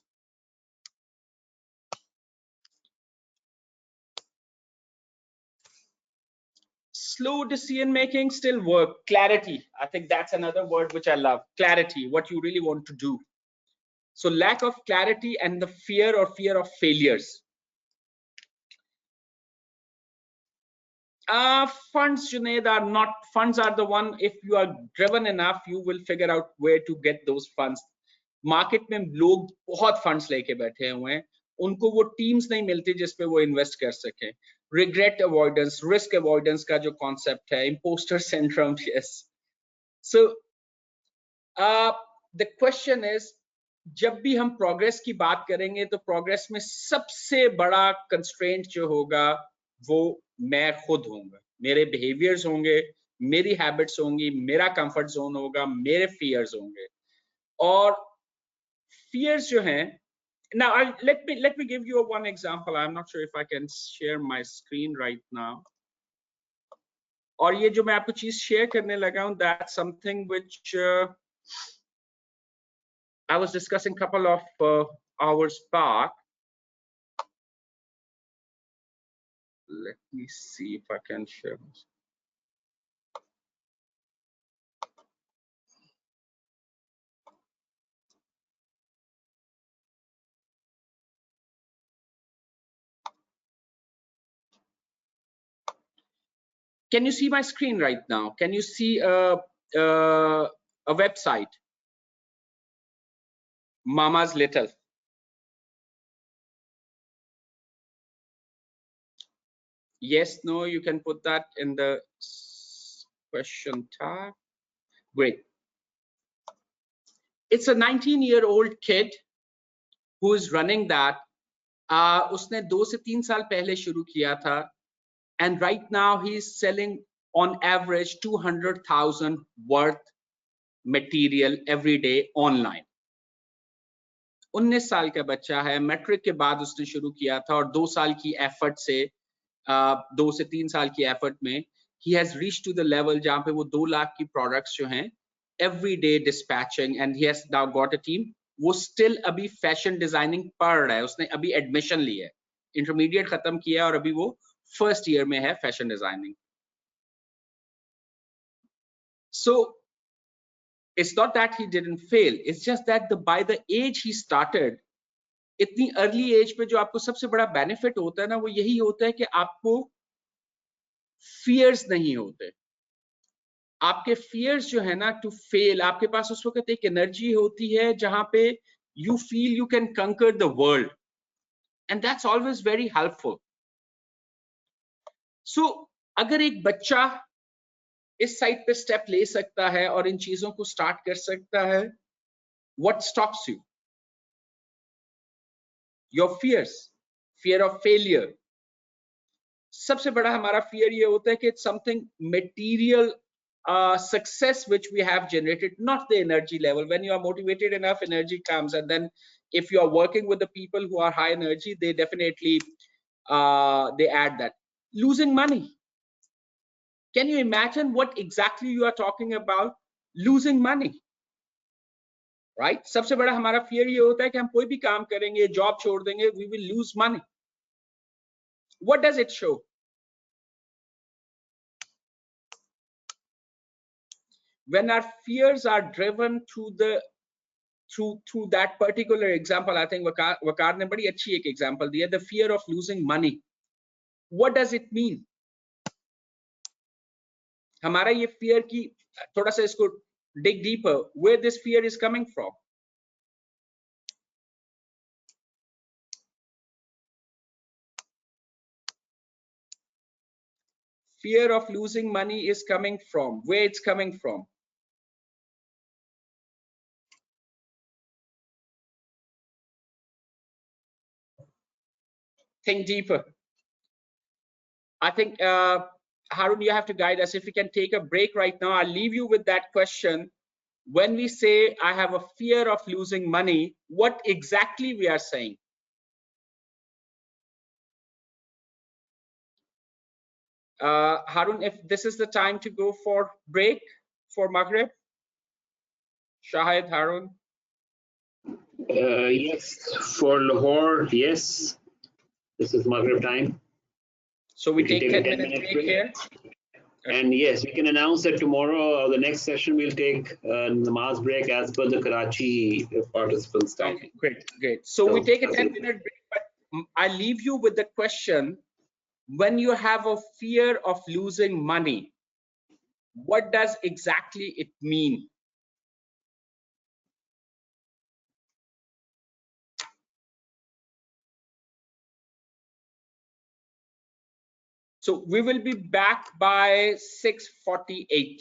slow decision making still work. Clarity, I think that's another word which I love. Clarity, what you really want to do. So lack of clarity and the fear of failures. Funds, Junaid, funds are the one, if you are driven enough, you will figure out where to get those funds. Market में लोग बहुत funds लेके बैठे हुए हैं, उनको वो teams नहीं मिलती जिसपे वो इन्वेस्ट कर सके. रिग्रेट अवॉइडेंस, रिस्क अवॉइडेंस का जो कॉन्सेप्ट है, imposter syndrome, yes. So the question is, जब भी हम प्रोग्रेस की बात करेंगे तो प्रोग्रेस में सबसे बड़ा कंस्ट्रेंट जो होगा वो मैं खुद होऊंगा, मेरे बिहेवियर्स होंगे, मेरी हैबिट्स होंगी, मेरा कंफर्ट जोन होगा, मेरे फियर्स होंगे. और fears जो हैं, now let me give you one example. I'm not sure if I can share my screen right now. और ये जो मैं आपको चीज शेयर करने लगा हूं, that's something which I was discussing couple of hours back. Let me see if I can share this. Can you see my screen right now? Can you see a website, Mama's Little? Yes, no, you can put that in the question tag. Great. It's a 19-year-old kid who is running that. उसने 2 से 3 साल पहले शुरू किया था, and right now he is selling on average 200,000 worth material every day online. 19 साल का बच्चा है, मैट्रिक के बाद उसने शुरू किया था और 2 साल की एफर्ट से 2 से 3 साल की एफर्ट में he has reached to the level जहां पे वो 2 लाख की प्रोडक्ट्स जो हैं every day dispatching, and he has now got a team. वो still अभी फैशन डिजाइनिंग पढ़ रहा है, उसने अभी एडमिशन लिया है, इंटरमीडिएट खत्म किया और अभी वो फर्स्ट ईयर में है fashion designing. So it's not that he didn't fail, it's just that by the age he started, इतनी अर्ली एज पे जो आपको सबसे बड़ा बेनिफिट होता है ना, वो यही होता है कि आपको फियर्स नहीं होते. आपके फियर्स जो है ना टू फेल, आपके पास उस वक्त एक एनर्जी होती है जहां पे you feel you can conquer the world, and that's always very helpful. So अगर एक बच्चा इस साइड पे स्टेप ले सकता है और इन चीजों को स्टार्ट कर सकता है, what stops you? Your fears, fear of failure. सबसे बड़ा हमारा फियर ये होता है कि it's something material success which we have generated, not the energy level. When you are motivated enough, energy comes, and then if you are working with the people who are high energy, they definitely they add that. Losing money, can you imagine what exactly you are talking about? Losing money, right? सबसे बड़ा हमारा fear ये होता है कि हम कोई भी काम करेंगे, जॉब छोड़ देंगे, we will lose money. What does it show? When our fears are driven through that particular example, I think Waqar ने बड़ी अच्छी एक example दिया, the fear of losing money. What does it mean? हमारा ये fear की थोड़ा सा इसको dig deeper, where this fear is coming from. Fear of losing money is coming from, where it's coming from. Think deeper. I think Harun, you have to guide us. If we can take a break right now, I'll leave you with that question. When we say I have a fear of losing money, what exactly we are saying? Harun, if this is the time to go for break for Maghrib? Shahid, Harun? Yes, for Lahore, yes. This is Maghrib time. So we take 10 minute break here? And yes, we can announce that tomorrow or the next session we'll take namaz break as per the Karachi participants' time. Okay, great. So we take a 10-minute break, but I leave you with the question: when you have a fear of losing money, what does exactly it mean? So we will be back by 6:48.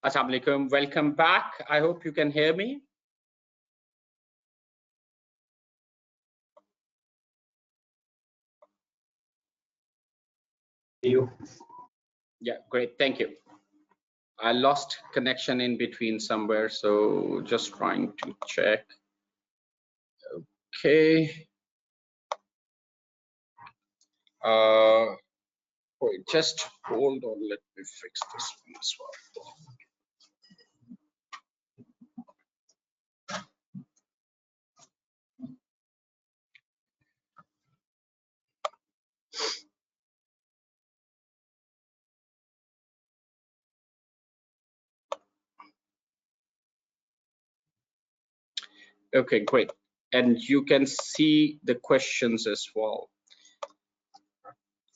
Assalamu alaikum. Welcome back. I hope you can hear me. Yeah, great. Thank you. I lost connection in between somewhere, so just trying to check. Okay. Wait, just hold on. Let me fix this one as well. Okay, great. And you can see the questions as well.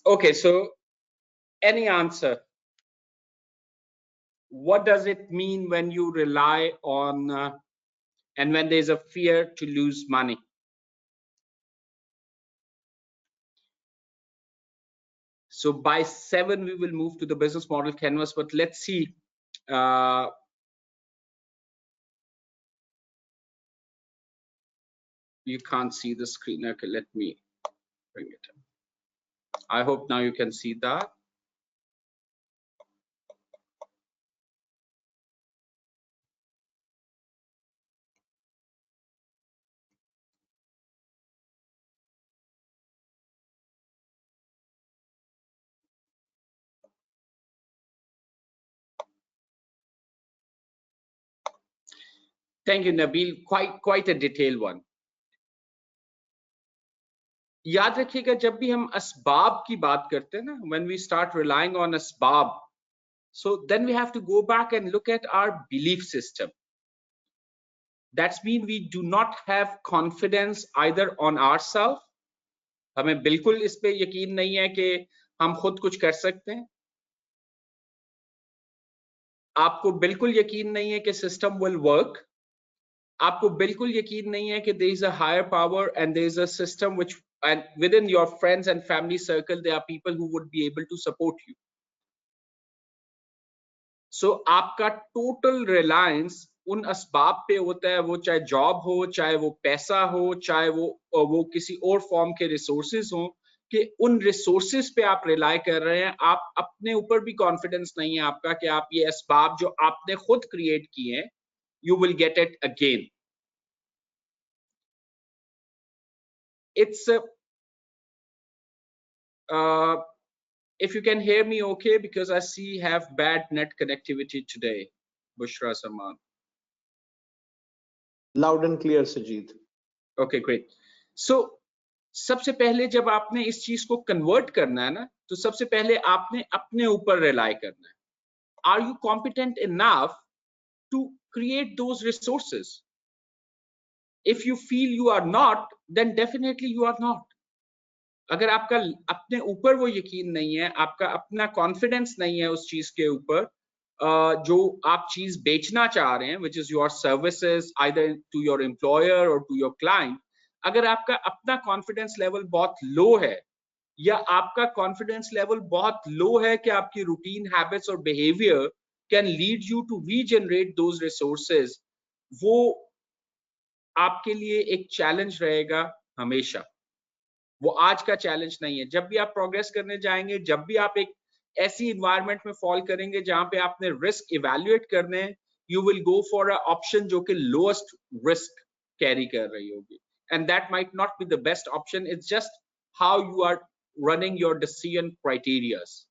Okay, so any answer? What does it mean when you rely on and when there's a fear to lose money? So by 7, we will move to the business model canvas, but let's see. You can't see the screen. Okay, let me bring it up. I hope now you can see that. Thank you, Nabil. Quite a detailed one. याद रखिएगा जब भी हम असबाब की बात करते हैं ना, when we start relying on asbab, so then we have to go back and look at our belief system. That's mean we do not have confidence either on ourselves. हमें बिल्कुल इस पे यकीन नहीं है कि हम खुद कुछ कर सकते हैं. आपको बिल्कुल यकीन नहीं है कि सिस्टम will work. आपको बिल्कुल यकीन नहीं है कि there is a higher power and there is a system which, and within your friends and family circle there are people who would be able to support you. So आपका total reliance उन असबाब पे होता है, वो चाहे job हो, चाहे वो पैसा हो, चाहे वो किसी और फॉर्म के रिसोर्सेज हो, कि उन रिसोर्सेज पे आप रिलाई कर रहे हैं. आप अपने ऊपर भी कॉन्फिडेंस नहीं है आपका कि आप ये असबाब जो आपने खुद क्रिएट किए हैं, you will get it again. It's if you can hear me okay, because I see have bad net connectivity today. Bushra Saman. Loud and clear, Sajid. Okay, great. So सबसे पहले जब आपने इस चीज को कन्वर्ट करना है ना, तो सबसे पहले आपने अपने ऊपर रिलाई करना है. Are you competent enough to create those resources? If you feel you are not, then definitely you are not. अगर आपका अपने ऊपर वो यकीन नहीं है, आपका अपना कॉन्फिडेंस नहीं है उस चीज के ऊपर जो आप चीज बेचना चाह रहे हैं, which is your services either to your employer or to your client, अगर आपका अपना कॉन्फिडेंस लेवल बहुत लो है या आपका कॉन्फिडेंस लेवल बहुत लो है कि आपकी रूटीन हैबिट्स और behaviour can lead you to regenerate those resources, वो आपके लिए एक चैलेंज रहेगा हमेशा. वो आज का चैलेंज नहीं है. जब भी आप प्रोग्रेस करने जाएंगे, जब भी आप एक ऐसी इन्वायरमेंट में फॉल करेंगे जहां पे आपने रिस्क इवैल्यूएट करने हैं, you will go for a option जो कि लोएस्ट रिस्क कैरी कर रही होगी. And that might not be the best option. It's just how you are running your decision criterias.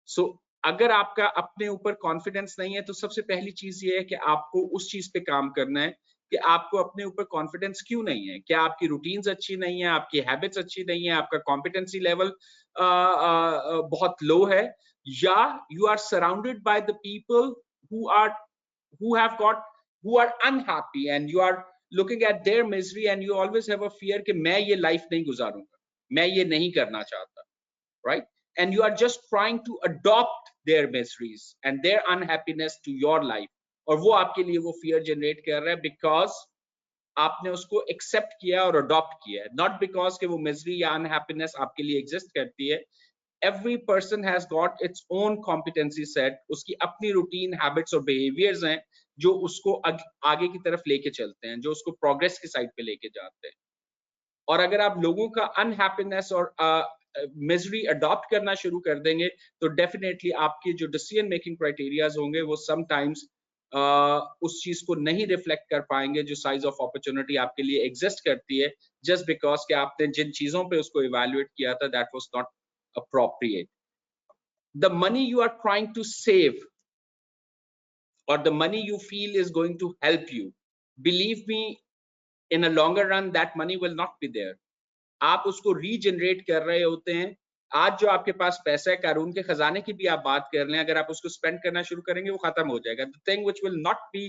So अगर आपका अपने ऊपर कॉन्फिडेंस नहीं है, तो सबसे पहली चीज ये है कि आपको उस चीज पे काम करना है कि आपको अपने ऊपर कॉन्फिडेंस क्यों नहीं है. क्या आपकी रूटीन्स अच्छी नहीं है, आपकी हैबिट्स अच्छी नहीं है, आपका कॉम्पिटेंसी लेवल बहुत लो है, या you are surrounded by the people who are unhappy and you are looking at their misery and you always have a fear कि मैं ये लाइफ नहीं गुजारूंगा, मैं ये नहीं करना चाहता, right? And you are just trying to adopt their miseries and their unhappiness to your life, और वो आपके लिए वो fear generate कर रहा है because आपने उसको accept किया और adopt किया है, not because कि वो misery या unhappiness आपके लिए exist करती है. every person has got its own competency set, उसकी अपनी routine, habits और behaviors हैं जो उसको आगे की तरफ लेके चलते हैं, जो उसको progress की side पे लेके जाते हैं। और अगर आप लोगों का unhappiness और misery adopt करना शुरू कर देंगे तो definitely आपके जो decision making criterias होंगे वो sometimes उस चीज को नहीं रिफ्लेक्ट कर पाएंगे जो साइज ऑफ अपॉर्चुनिटी आपके लिए एग्जिस्ट करती है, जस्ट बिकॉज कि आपने जिन चीजों पे उसको इवैल्यूएट किया था that was not appropriate. The money you are trying to save or the money you feel is going to help you, believe me, in a longer run that money will not be there. आप उसको regenerate कर रहे होते हैं। आज जो आपके पास पैसा है, कानून के खजाने की भी आप बात कर लें, अगर आप उसको स्पेंड करना शुरू करेंगे वो खत्म हो जाएगा। The thing which will not be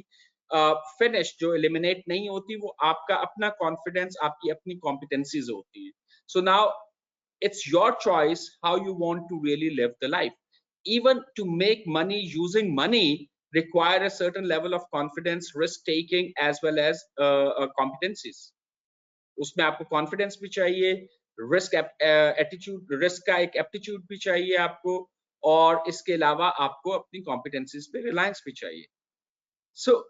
finished, जो एलिमिनेट नहीं होती, वो आपका अपना कॉन्फिडेंस, आपकी अपनी कॉम्पिटेंसीज होती हैं। So now it's your choice how you want to really live the life. Even to make money using money require a certain level of confidence, risk taking, as well as competencies. उसमें आपको confidence भी चाहिए, risk attitude, risk का एक aptitude भी चाहिए आपको, और इसके अलावा आपको अपनी कॉम्पिटेंसीज पे रिलायंस भी चाहिए। सो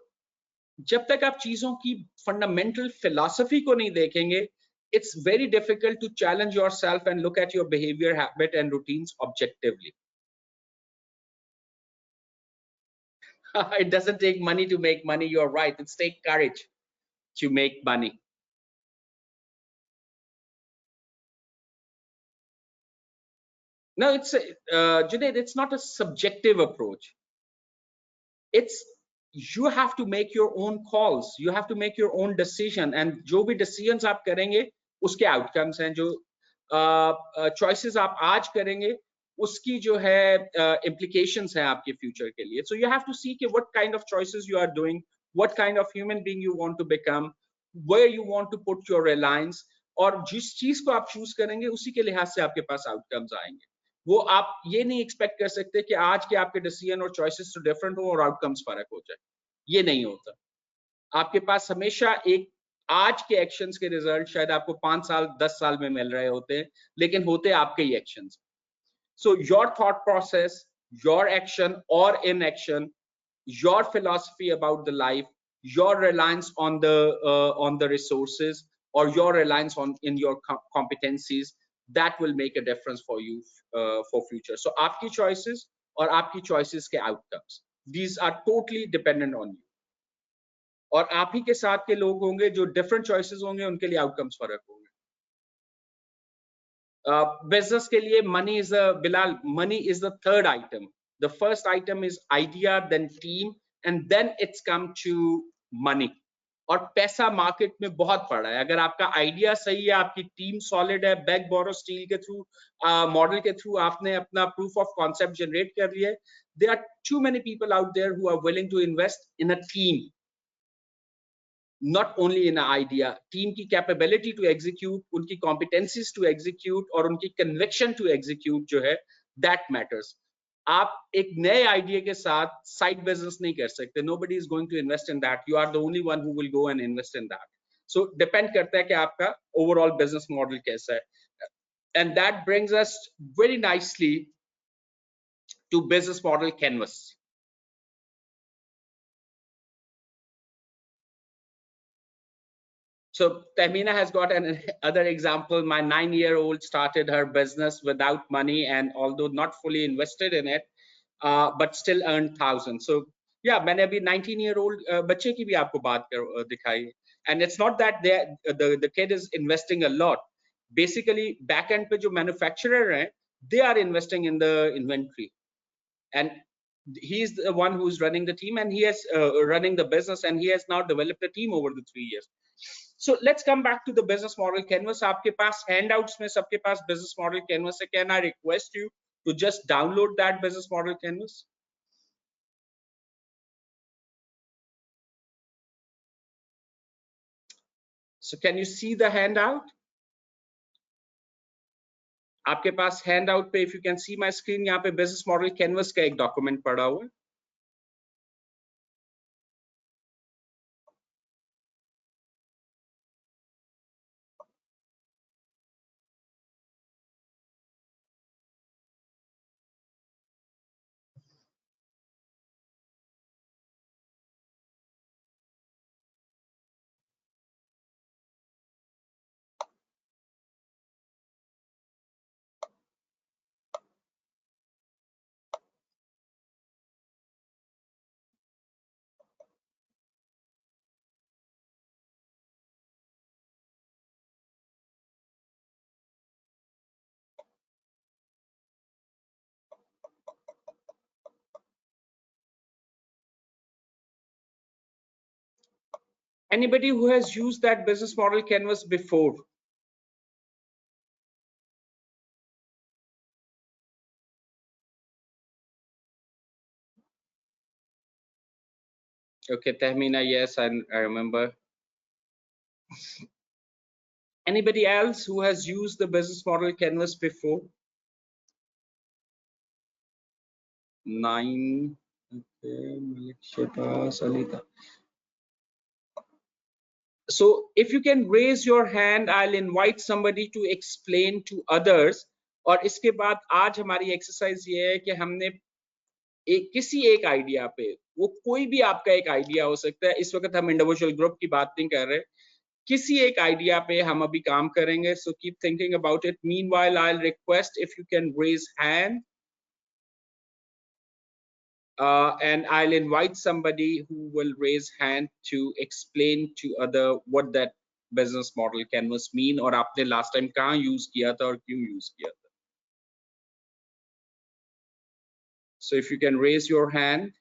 जब तक आप चीजों की फंडामेंटल फिलॉसफी को नहीं देखेंगे, it's very difficult to challenge yourself and look at your behavior, habit and routines objectively. It doesn't take money to make money, you're right. It's take courage to make money. No, it's Junaid, it's not a subjective approach. It's you have to make your own calls, you have to make your own decision, and जो भी decisions आप करेंगे उसके outcomes हैं, जो choices आप आज करेंगे उसकी जो है implications हैं आपके future के लिए. So you have to see कि what kind of choices you are doing, what kind of human being you want to become, where you want to put your reliance, और जिस चीज को आप choose करेंगे उसी के लिहाज से आपके पास outcomes आएंगे। वो आप ये नहीं एक्सपेक्ट कर सकते कि आज के आपके डिसीजन और चॉइसेस तो डिफरेंट हो और आउटकम्स फर्क हो जाए, ये नहीं होता। आपके पास हमेशा एक आज के एक्शंस के रिजल्ट शायद आपको 5 साल 10 साल में मिल रहे होते हैं, लेकिन होते आपके ही actions. So your thought process, your action और inaction, your philosophy about the life, your reliance on the resources, or your reliance on in your competencies, that will make a difference for you for future. So aapki choices और आपकी choices के outcomes, these are totally dependent on you. और आप ही के साथ के लोग होंगे जो different choices होंगे, उनके लिए outcomes फर्क होंगे। Business के लिए money is Bilal, money is the third item. The first item is idea, then team, and then it's come to money. और पैसा मार्केट में बहुत पड़ा है। अगर आपका आइडिया सही है, आपकी टीम सॉलिड है, बैक बोरो स्टील के थ्रू, मॉडल के थ्रू आपने अपना प्रूफ ऑफ कॉन्सेप्ट जनरेट कर लिया है, there are too many people out there who are willing to invest in a team, not only in an idea. Team की capability to execute, उनकी competencies to execute और उनकी conviction to execute जो है, that matters. आप एक नए idea के साथ साइड बिजनेस नहीं कर सकते। Nobody is going to invest in that. You are the only one who will go and invest in that. So depend करता है कि आपका overall business model कैसा है. And that brings us very nicely to business model canvas. So Tahmina has got another example. My 9-year-old started her business without money, and although not fully invested in it, but still earned thousands. So yeah, मैंने अभी 19-year-old बच्चे की भी आपको बात दिखाई. And it's not that the kid is investing a lot. Basically, back end पे जो manufacturer हैं, they are investing in the inventory, and he's the one who's running the team, and he has running the business, and he has now developed a team over the 3 years. So let's come back to the business model canvas. आपके पास handouts में सबके पास business model canvas है. Can I request you to just download that business model canvas? So can you see the handout? आपके पास handout पे, if you can see my screen, यहाँ पे business model canvas का एक document पड़ा हुआ है. Anybody who has used that business model canvas before? Okay, Tahmina, yes, I remember. Anybody else who has used the business model canvas before? 9. Okay, Malik Sheba, Salita. So if you can raise your hand, I'll invite somebody to explain to others. और इसके बाद आज हमारी exercise ये है कि हमने किसी एक आइडिया पे, वो कोई भी आपका एक आइडिया हो सकता है, इस वक्त हम इंडिविजुअल ग्रुप की बात नहीं कर रहे, किसी एक आइडिया पे हम अभी काम करेंगे. So keep thinking about it. Meanwhile I will request if you can raise hand and I'll invite somebody who will raise hand to explain to other what that business model canvas mean और आपने last time कहाँ use किया था और क्यों use किया था. So if you can raise your hand.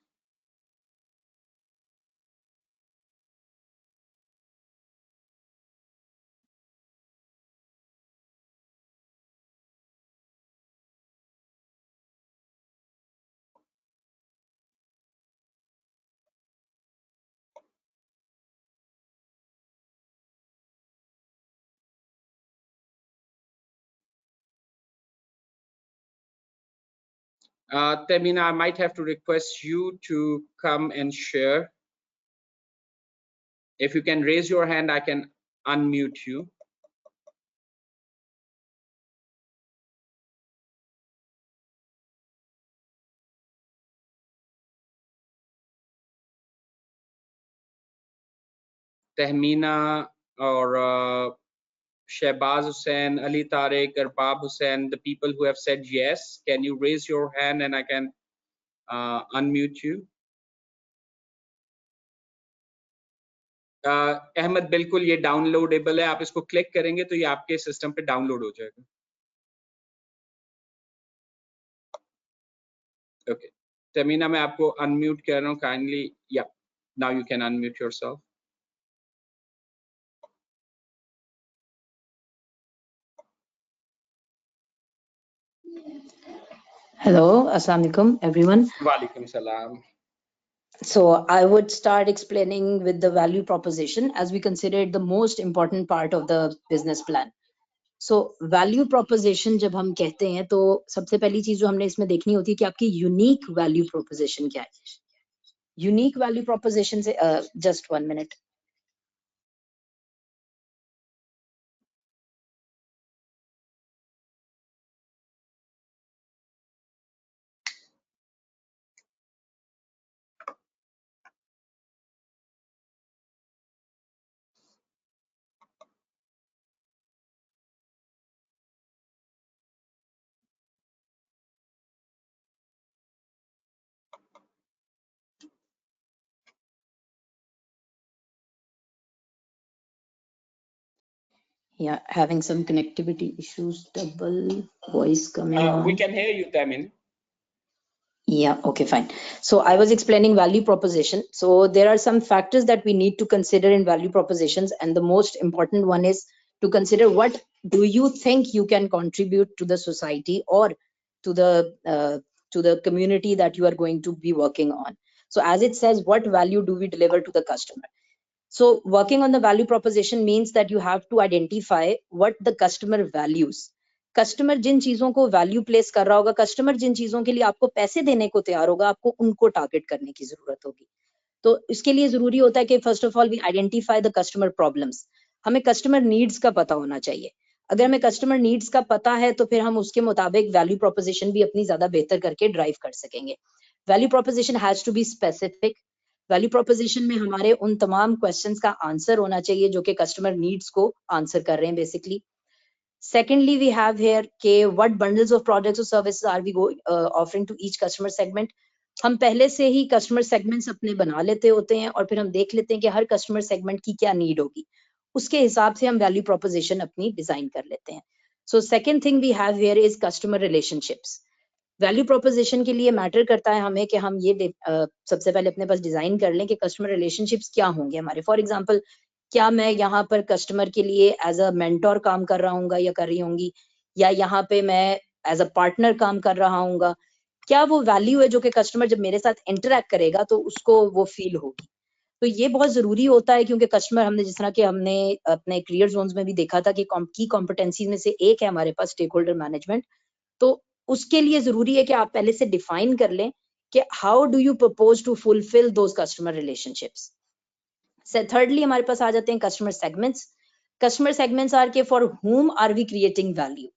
Tamina, I might have to request you to come and share. If you can raise your hand, I can unmute you. Tahmina or Shehbaz Hussain, Ali Tariq, Arbab Hussain, the people who have said yes, can you raise your hand and I can unmute you? Ahmad, बिल्कुल ये downloadable है, आप इसको click करेंगे तो ये आपके system पे डाउनलोड हो जाएगा. ओके, तमीना मैं आपको अनम्यूट कर रहा हूँ, काइंडली. या now you can unmute yourself. Hello, Assalamu alaikum, everyone. Walaikum salam. So I would start explaining with the value proposition, as we consider it the most important part of the business plan. So value proposition जब हम कहते हैं तो सबसे पहली चीज जो हमने इसमें देखनी होती है कि आपकी unique value proposition क्या है. Unique value proposition से just 1 minute. Yeah, having some connectivity issues, double voice coming on. We can hear you, Tamin. Yeah, okay, fine. So I was explaining value proposition. So there are some factors that we need to consider in value propositions, and the most important one is to consider what do you think you can contribute to the society or to the community that you are going to be working on. So as it says, what value do we deliver to the customer? So working on the value proposition means that you have to identify what the customer values. Customer जिन चीजों को value place कर रहा होगा, customer जिन चीजों के लिए आपको पैसे देने को तैयार होगा, आपको उनको टारगेट करने की जरूरत होगी. तो इसके लिए जरूरी होता है कि first of all we identify the customer problems. हमें कस्टमर नीड्स का पता होना चाहिए. अगर हमें कस्टमर नीड्स का पता है तो फिर हम उसके मुताबिक वैल्यू प्रोपोजिशन भी अपनी ज्यादा बेहतर करके ड्राइव कर सकेंगे. Value proposition has to be specific. Value proposition में हमारे उन तमाम क्वेश्चंस का आंसर होना चाहिए जो कि कस्टमर नीड्स को आंसर कर रहे हैं basically. Secondly, we have here what bundles of products or services are we offering to each customer segment. हम पहले से ही कस्टमर सेगमेंट्स अपने बना लेते होते हैं और फिर हम देख लेते हैं कि हर कस्टमर सेगमेंट की क्या नीड होगी, उसके हिसाब से हम वैल्यू प्रोपोजिशन अपनी डिजाइन कर लेते हैं. So second thing we have here is customer relationships. Value proposition के लिए मैटर करता है हमें कि हम ये सबसे पहले अपने पास डिजाइन कर लें कि कस्टमर रिलेशनशिप्स क्या होंगे हमारे। फॉर एग्जांपल, क्या मैं यहाँ पर कस्टमर के लिए एज अ मेंटोर काम कर रहा हूँ या कर रही होंगी, या यहाँ पे मैं एज अ पार्टनर काम कर रहा हूँ, क्या वो वैल्यू है जो कि कस्टमर जब मेरे साथ इंटरेक्ट करेगा तो उसको वो फील होगी। तो ये बहुत जरूरी होता है, क्योंकि कस्टमर, हमने जिस तरह कि हमने अपने करियर जोन्स में भी देखा था कि की कॉम्पिटेंसी में से एक है हमारे पास स्टेक होल्डर मैनेजमेंट। तो उसके लिए जरूरी है कि आप पहले से डिफाइन कर लें कि how do you propose to fulfil those customer relationships. Thirdly हमारे पास आ जाते हैं customer segments. Customer segments are के for whom are we creating value.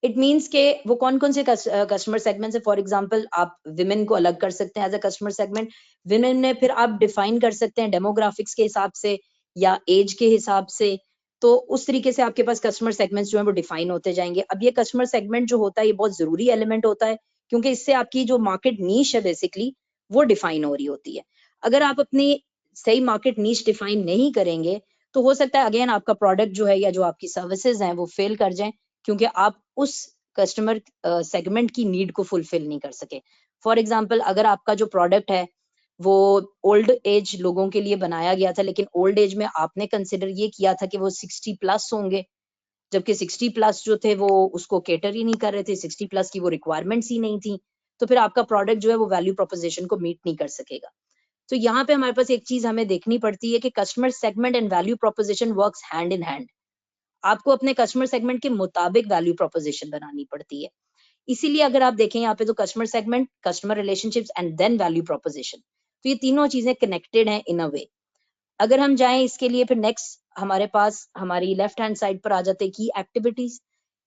It means के वो कौन कौन से कस्टमर सेगमेंट्स है। फॉर एग्जांपल, आप विमेन को अलग कर सकते हैं as a customer segment. Women में फिर आप डिफाइन कर सकते हैं डेमोग्राफिक्स के हिसाब से या एज के हिसाब से। तो उस तरीके से आपके पास कस्टमर सेगमेंट्स जो है वो डिफाइन होते जाएंगे। अब ये कस्टमर सेगमेंट जो होता है ये बहुत जरूरी एलिमेंट होता है, क्योंकि इससे आपकी जो मार्केट नीश है बेसिकली वो डिफाइन हो रही होती है। अगर आप अपनी सही मार्केट नीश डिफाइन नहीं करेंगे तो हो सकता है अगेन आपका प्रोडक्ट जो है या जो आपकी सर्विसेज हैं वो फेल कर जाएं, क्योंकि आप उस कस्टमर सेगमेंट की नीड को फुलफिल नहीं कर सके। फॉर एग्जांपल, अगर आपका जो प्रोडक्ट है वो ओल्ड एज लोगों के लिए बनाया गया था, लेकिन ओल्ड एज में आपने कंसिडर ये किया था कि वो 60 प्लस होंगे, जबकि 60 प्लस जो थे वो उसको केटर ही नहीं कर रहे थे, 60 प्लस की वो रिक्वायरमेंट्स ही नहीं थी, तो फिर आपका प्रोडक्ट जो है वो वैल्यू प्रोपोजिशन को मीट नहीं कर सकेगा। तो यहाँ पे हमारे पास एक चीज हमें देखनी पड़ती है कि customer segment and value proposition works hand in hand. आपको अपने कस्टमर सेगमेंट के मुताबिक वैल्यू प्रोपोजिशन बनानी पड़ती है। इसीलिए अगर आप देखें यहाँ पे तो customer segment, customer relationships and then value proposition, तो ये तीनों चीजें कनेक्टेड हैं इन अ वे। अगर हम जाएं इसके लिए, फिर नेक्स्ट हमारे पास हमारी लेफ्ट हैंड साइड पर आ जाते हैं की एक्टिविटीज।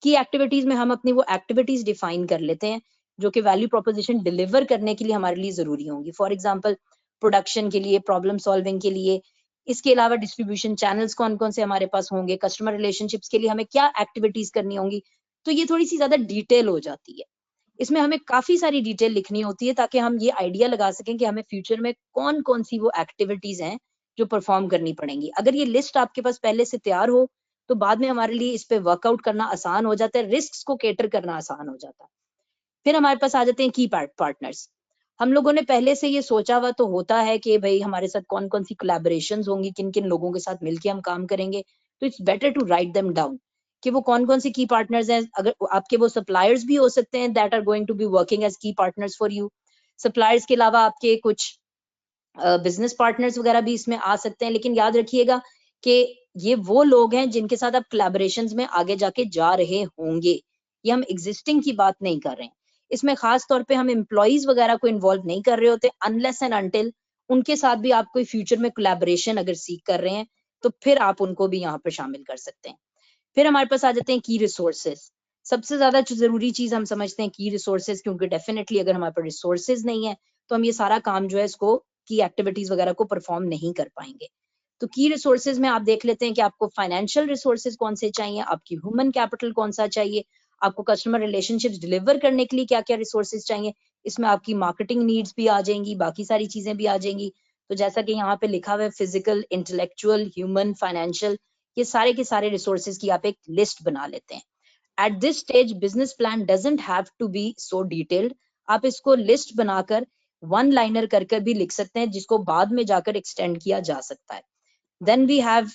की एक्टिविटीज में हम अपनी वो एक्टिविटीज डिफाइन कर लेते हैं जो कि वैल्यू प्रोपोजिशन डिलीवर करने के लिए हमारे लिए जरूरी होंगी। फॉर एग्जांपल, प्रोडक्शन के लिए, प्रॉब्लम सॉल्विंग के लिए, इसके अलावा डिस्ट्रीब्यूशन चैनल्स कौन कौन से हमारे पास होंगे, कस्टमर रिलेशनशिप्स के लिए हमें क्या एक्टिविटीज करनी होंगी। तो ये थोड़ी सी ज्यादा डिटेल हो जाती है, इसमें हमें काफी सारी डिटेल लिखनी होती है ताकि हम ये आइडिया लगा सकें कि हमें फ्यूचर में कौन कौन सी वो एक्टिविटीज हैं जो परफॉर्म करनी पड़ेंगी। अगर ये लिस्ट आपके पास पहले से तैयार हो तो बाद में हमारे लिए इस पे वर्कआउट करना आसान हो जाता है, रिस्क को केटर करना आसान हो जाता है। फिर हमारे पास आ जाते हैं की पार्टनर्स। हम लोगों ने पहले से ये सोचा हुआ तो होता है कि भाई हमारे साथ कौन कौन सी कोलैबोरेशंस होंगी, किन किन लोगों के साथ मिलके हम काम करेंगे। तो it's better to write them down कि वो कौन कौन सी की पार्टनर्स हैं। अगर आपके वो सप्लायर्स भी हो सकते हैं that are going to be working as key partners for you. Suppliers के अलावा आपके कुछ बिजनेस पार्टनर्स वगैरह भी इसमें आ सकते हैं, लेकिन याद रखिएगा कि ये वो लोग हैं जिनके साथ आप कोलैबोरेशंस में आगे जाके जा रहे होंगे, ये हम एग्जिस्टिंग की बात नहीं कर रहे हैं। इसमें खास तौर पे हम एम्प्लॉइज वगैरह को इन्वॉल्व नहीं कर रहे होते अनलेस एंड अनटिल उनके साथ भी आप कोई फ्यूचर में कोलैबोरेशन अगर सीख कर रहे हैं तो फिर आप उनको भी यहाँ पे शामिल कर सकते हैं। फिर हमारे पास आ जाते हैं की रिसोर्सेज। सबसे ज्यादा जरूरी चीज हम समझते हैं की रिसोर्सेज, क्योंकि डेफिनेटली अगर हमारे पास रिसोर्सेज नहीं है तो हम ये सारा काम जो है इसको की एक्टिविटीज वगैरह को परफॉर्म नहीं कर पाएंगे। तो की रिसोर्सेज में आप देख लेते हैं कि आपको फाइनेंशियल रिसोर्सेज कौन से चाहिए, आपकी ह्यूमन कैपिटल कौन सा चाहिए, आपको कस्टमर रिलेशनशिप्स डिलीवर करने के लिए क्या क्या रिसोर्सेज चाहिए। इसमें आपकी मार्केटिंग नीड्स भी आ जाएंगी, बाकी सारी चीजें भी आ जाएंगी। तो जैसा कि यहाँ पे लिखा हुआ है, फिजिकल, इंटेलेक्चुअल, ह्यूमन, फाइनेंशियल, ये सारे के सारे रिसोर्सेज की आप एक लिस्ट बना लेते हैं। At this stage business plan doesn't have to be so detailed. आप इसको लिस्ट बनाकर वन लाइनर कर भी लिख सकते हैं, जिसको बाद में जाकर एक्सटेंड किया जा सकता है। Then we have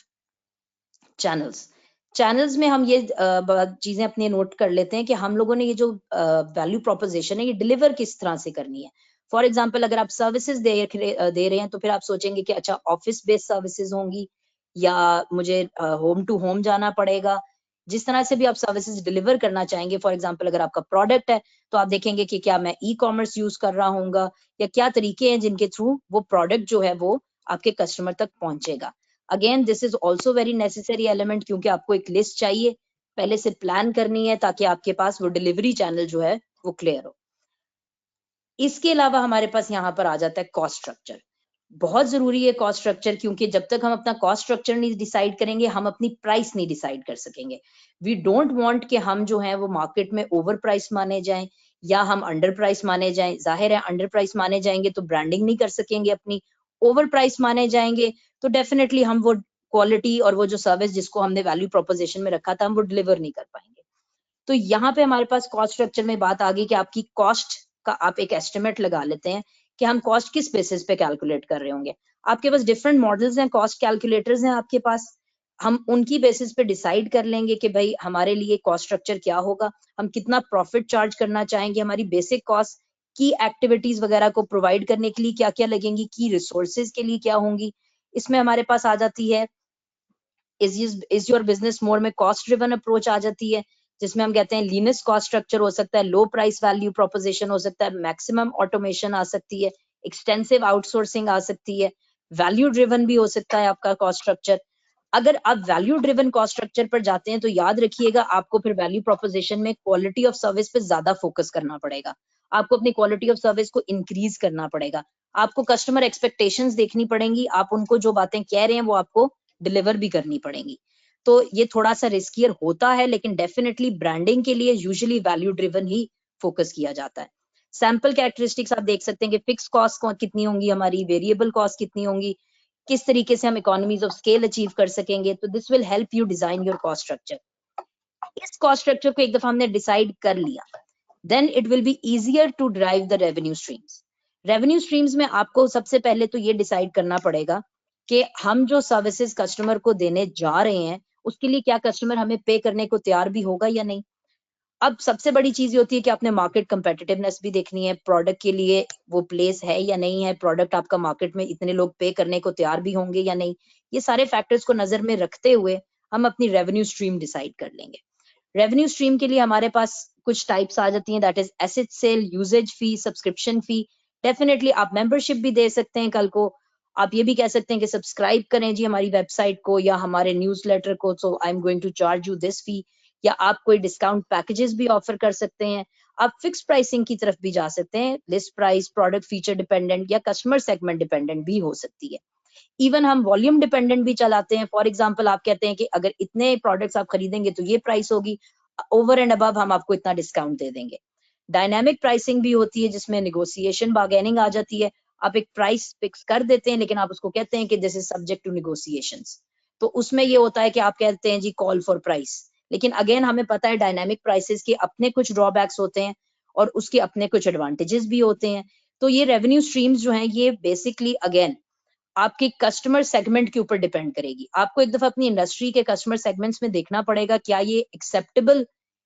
channels. Channels में हम ये चीजें अपने नोट कर लेते हैं कि हम लोगों ने ये जो वैल्यू प्रोपोजिशन है ये डिलीवर किस तरह से करनी है। फॉर एग्जाम्पल, अगर आप सर्विसेज दे रहे हैं तो फिर आप सोचेंगे कि अच्छा ऑफिस बेस्ड सर्विसेज होंगी या मुझे होम टू होम जाना पड़ेगा। जिस तरह से भी आप सर्विसेज डिलीवर करना चाहेंगे, फॉर एग्जाम्पल अगर आपका प्रोडक्ट है तो आप देखेंगे कि क्या मैं ई कॉमर्स यूज कर रहा हूँ या क्या तरीके हैं जिनके थ्रू वो प्रोडक्ट जो है वो आपके कस्टमर तक पहुंचेगा। Again this is also very necessary element, क्योंकि आपको एक लिस्ट चाहिए, पहले से प्लान करनी है ताकि आपके पास वो डिलीवरी चैनल जो है वो क्लियर हो। इसके अलावा हमारे पास यहाँ पर आ जाता है कॉस्ट स्ट्रक्चर। बहुत जरूरी है कॉस्ट स्ट्रक्चर, क्योंकि जब तक हम अपना कॉस्ट स्ट्रक्चर नहीं डिसाइड करेंगे हम अपनी प्राइस नहीं डिसाइड कर सकेंगे। वी डोंट वांट कि हम जो है वो मार्केट में ओवर प्राइस माने जाएं या हम अंडर प्राइस माने जाएं। जाहिर है अंडर प्राइस माने जाएंगे तो ब्रांडिंग नहीं कर सकेंगे अपनी, ओवर प्राइस माने जाएंगे तो डेफिनेटली हम वो क्वालिटी और वो जो सर्विस जिसको हमने वैल्यू प्रोपोजिशन में रखा था हम वो डिलीवर नहीं कर पाएंगे। तो यहाँ पे हमारे पास कॉस्ट स्ट्रक्चर में बात आ गई कि आपकी कॉस्ट का आप एक एस्टिमेट लगा लेते हैं कि हम कॉस्ट किस बेसिस पे कैलकुलेट कर रहे होंगे। आपके पास डिफरेंट मॉडल्स हैं, कॉस्ट कैलकुलेटर्स हैं आपके पास, हम उनकी बेसिस पे डिसाइड कर लेंगे कि भाई हमारे लिए कॉस्ट स्ट्रक्चर क्या होगा, हम कितना प्रॉफिट चार्ज करना चाहेंगे, हमारी बेसिक कॉस्ट की एक्टिविटीज वगैरह को प्रोवाइड करने के लिए क्या क्या लगेंगी, की रिसोर्सेज के लिए क्या होंगी। इसमें हमारे पास आ जाती है इज योर बिजनेस मोर में कॉस्ट ड्रिवन अप्रोच आ जाती है, जिसमें हम कहते हैं लीनेस्ट कॉस्ट स्ट्रक्चर हो सकता है, लो प्राइस वैल्यू प्रोपोजिशन हो सकता है, मैक्सिमम ऑटोमेशन आ सकती है, एक्सटेंसिव आउटसोर्सिंग आ सकती है, वैल्यू ड्रिवन भी हो सकता है आपका कॉस्ट स्ट्रक्चर। अगर आप वैल्यू ड्रिवन कॉस्ट स्ट्रक्चर पर जाते हैं तो याद रखिएगा आपको फिर वैल्यू प्रोपोजिशन में क्वालिटी ऑफ सर्विस पे ज्यादा फोकस करना पड़ेगा, आपको अपनी क्वालिटी ऑफ सर्विस को इंक्रीज करना पड़ेगा, आपको कस्टमर एक्सपेक्टेशंस देखनी पड़ेंगी, आप उनको जो बातें कह रहे हैं वो आपको डिलीवर भी करनी पड़ेंगी। तो ये थोड़ा सा रिस्कियर होता है, लेकिन डेफिनेटली ब्रांडिंग के लिए यूजुअली वैल्यू ड्रिवन ही फोकस किया जाता है। सैंपल कैरेक्टरिस्टिक्स आप देख सकते हैं कि फिक्स कॉस्ट कितनी होंगी हमारी, वेरिएबल कॉस्ट कितनी होंगी, किस तरीके से हम इकोनॉमीज ऑफ स्केल अचीव कर सकेंगे। तो this will help you design your cost structure. इस कॉस्ट स्ट्रक्चर को एक दफा हमने डिसाइड कर लिया, then it will be easier to drive the revenue streams. Revenue streams में आपको सबसे पहले तो ये डिसाइड करना पड़ेगा कि हम जो सर्विसेज कस्टमर को देने जा रहे हैं उसके लिए क्या कस्टमर हमें पे करने को तैयार भी होगा या नहीं। अब सबसे बड़ी चीज ये होती है कि आपने मार्केट कंपेटिटिवनेस भी देखनी है, प्रोडक्ट के लिए वो प्लेस है या नहीं है, प्रोडक्ट आपका मार्केट में इतने लोग पे करने को तैयार भी होंगे या नहीं। ये सारे फैक्टर्स को नजर में रखते हुए हम अपनी रेवेन्यू स्ट्रीम डिसाइड कर लेंगे। रेवेन्यू स्ट्रीम के लिए हमारे पास कुछ टाइप्स आ जाती हैं, that is asset sale, usage fee, subscription fee. Definitely आप मेंबरशिप भी दे सकते हैं, कल को आप ये भी कह सकते हैं कि सब्सक्राइब करें जी हमारी वेबसाइट को या हमारे न्यूज़लेटर को, so I am going to charge you this fee. या आप कोई डिस्काउंट पैकेजेस भी ऑफर कर सकते हैं। आप फिक्स प्राइसिंग की तरफ भी जा सकते हैं, list price, product feature dependent या कस्टमर सेगमेंट डिपेंडेंट भी हो सकती है। इवन हम वॉल्यूम डिपेंडेंट भी चलाते हैं। फॉर एग्जांपल आप कहते हैं कि अगर इतने प्रोडक्ट्स आप खरीदेंगे तो ये प्राइस होगी, ओवर एंड अबव हम आपको इतना डिस्काउंट दे देंगे। डायनामिक प्राइसिंग भी होती है जिसमें निगोशिएशन बार्गेनिंग आ जाती है। आप एक प्राइस फिक्स कर देते हैं लेकिन आप उसको कहते हैं कि this is subject to negotiations. तो उसमें ये होता है कि आप कहते हैं जी कॉल फॉर प्राइस, लेकिन अगेन हमें पता है डायनामिक प्राइसेस के अपने कुछ ड्रॉबैक्स होते हैं और उसके अपने कुछ एडवांटेजेस भी होते हैं। तो ये रेवेन्यू स्ट्रीम्स जो हैं ये बेसिकली अगेन आपके कस्टमर सेगमेंट के ऊपर डिपेंड करेगी। आपको एक दफा अपनी इंडस्ट्री के कस्टमर सेगमेंट्स में देखना पड़ेगा क्या ये एक्सेप्टेबल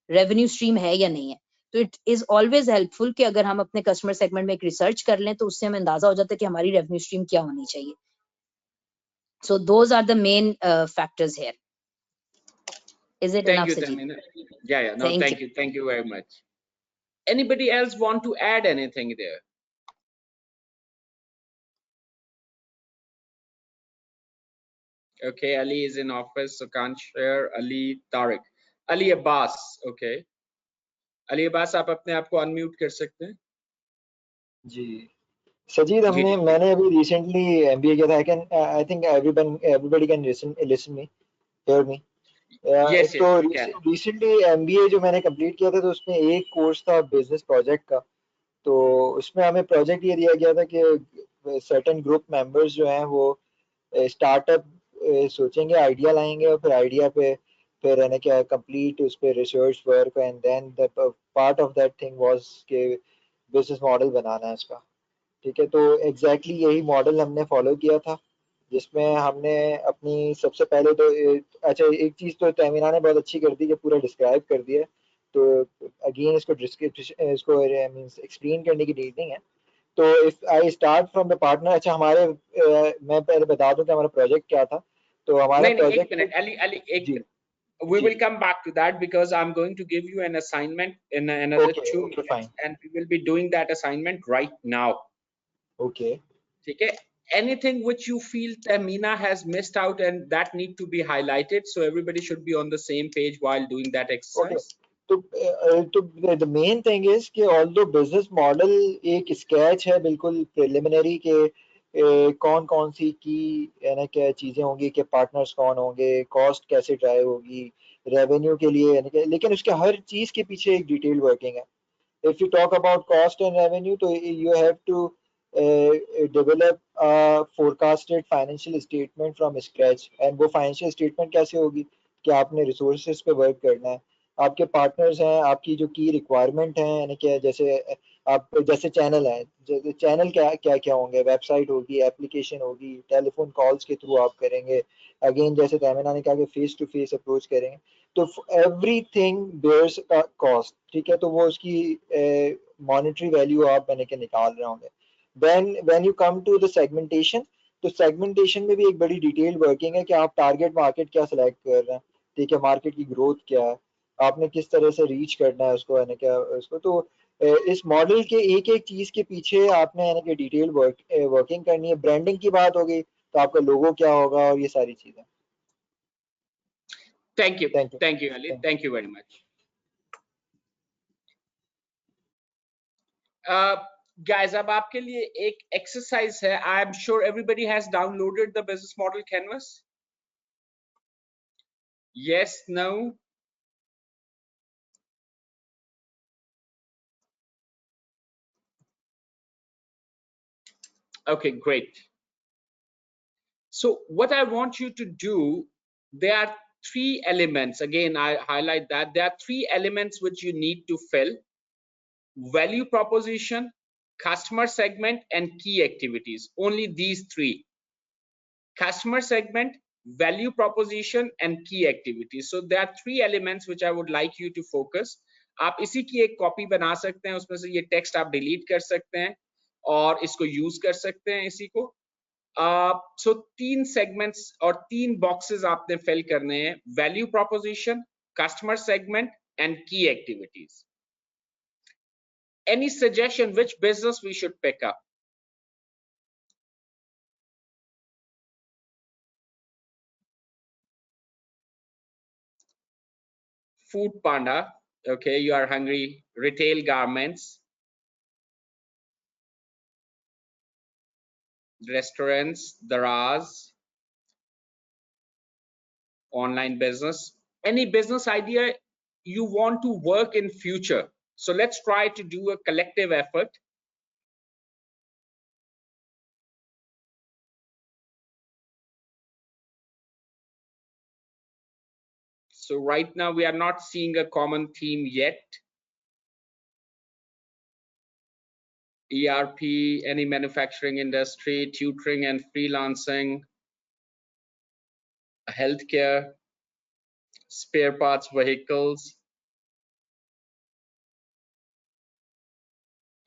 रेवेन्यू स्ट्रीम है या नहीं है। तो इट इज ऑलवेज हेल्पफुल कि अगर हम अपने कस्टमर सेगमेंट में एक रिसर्च कर लें तो उससे हमें अंदाजा हो जाता है कि हमारी रेवेन्यू स्ट्रीम क्या होनी चाहिए। So those are the main factors here. Is it Thank enough, you, Sajid? Tamina. Yeah. No, Thank you. thank you. Thank you very much. Anybody else want to add anything there? Okay, Ali is in office, so can't share. Ali Tariq. Ali Abbas. Okay. Ali Abbas, आप अपने आप को unmute कर सकते हैं? जी सजीद, मैंने अभी recently MBA किया था। I think everybody can listen me, hear me. Yes, तो we can. रिसेंटली एमबीए जो मैंने कंप्लीट किया था तो उसमें एक कोर्स था बिजनेस प्रोजेक्ट का। तो उसमें हमें प्रोजेक्ट ये दिया गया था कि सर्टेन ग्रुप मेंबर्स जो हैं वो स्टार्टअप सोचेंगे, आइडिया लाएंगे और फिर आइडिया पे फिर है ना क्या कंप्लीट उस पर research work and then the part of that thing was के बिजनेस मॉडल बनाना है उसका। ठीक है, तो एग्जैक्टली यही मॉडल हमने फॉलो किया था जिसमें हमने अपनी सबसे पहले तो अच्छा एक चीज़ तो तमीना ने बहुत अच्छी कर दी कि पूरा डिस्क्राइब कर दिया। तो अगेन इसको मींस एक्सप्लेन करने की नीड नहीं है। तो if I start from the partner, अच्छा हमारे मैं पहले बता दूं कि हमारा प्रोजेक्ट क्या था। तो हमारा नहीं, एक प्रोजेक्ट मिनट Ali, एक जी we जी will come back to that because I'm going to give you an assignment in another okay 2 okay minutes fine and we will be doing that assignment right now. Okay ठीक है? Anything which you feel Tamina has missed out and that need to be highlighted, so everybody should be on the same page while doing that okay. exercise. तो the main thing is कि although business model एक sketch है बिल्कुल preliminary के कौन कौन सी की है ना क्या चीजें होंगी कि पार्टनर्स कौन होंगे, कॉस्ट कैसे ड्राइव होगी रेवेन्यू के लिए, है ना क्या, लेकिन उसके हर चीज के पीछे एक डिटेल वर्किंग है। if you talk about cost and revenue, so you have to develop a forecasted financial statement from scratch। and वो financial statement कैसे होगी कि आपने resources पे work करना है, आपके पार्टनर्स हैं, आपकी जो की रिक्वायरमेंट है, यानी कि जैसे आप जैसे चैनल है, चैनल क्या क्या क्या होंगे, वेबसाइट होगी, एप्लीकेशन होगी, टेलीफोन कॉल्स के थ्रू आप करेंगे, अगेन जैसे तैमना ने कहा कि फेस टू फेस अप्रोच करेंगे, तो एवरीथिंग बेयर्स का कॉस्ट, ठीक है, तो वो उसकी मॉनेटरी वैल्यू आप बने के निकाल रहे होंगे। Then when you come to the segmentation, तो सेगमेंटेशन में भी एक बड़ी डिटेल वर्किंग है कि आप टारगेट मार्केट क्या सिलेक्ट कर रहे हैं, ठीक है, मार्केट की ग्रोथ क्या है, आपने किस तरह से रीच करना है उसको, यानी क्या उसको, तो इस मॉडल के एक एक चीज के पीछे आपने यानी कि डिटेल वर्किंग करनी है। ब्रांडिंग की बात होगी तो आपका लोगो क्या होगा और ये सारी चीजें। Thank you thank you Ali, thank you very much. Guys, अब आपके लिए एक एक्सरसाइज है. I am sure everybody has downloaded the business model canvas. Yes, no? Okay, great. So what I want you to do, there are 3 elements. Again, I highlight that there are 3 elements which you need to fill: value proposition, customer segment, and key activities. Only these 3: customer segment, value proposition, and key activities. So there are 3 elements which I would like you to focus. आप इसी की एक copy बना सकते हैं, उसमें से ये टेक्स्ट आप डिलीट कर सकते हैं और इसको यूज कर सकते हैं इसी को. सो 3 सेगमेंट्स और 3 बॉक्सेस आपने फिल करने हैं: value proposition, customer segment, and की activities. Any suggestion which business we should pick up? Food Panda. Okay, you are hungry. Retail garments, restaurants, daraz, online business. Any business idea you want to work in future? So let's try to do a collective effort. So right now we are not seeing a common theme yet. ERP, any manufacturing industry, tutoring and freelancing, healthcare, spare parts vehicles,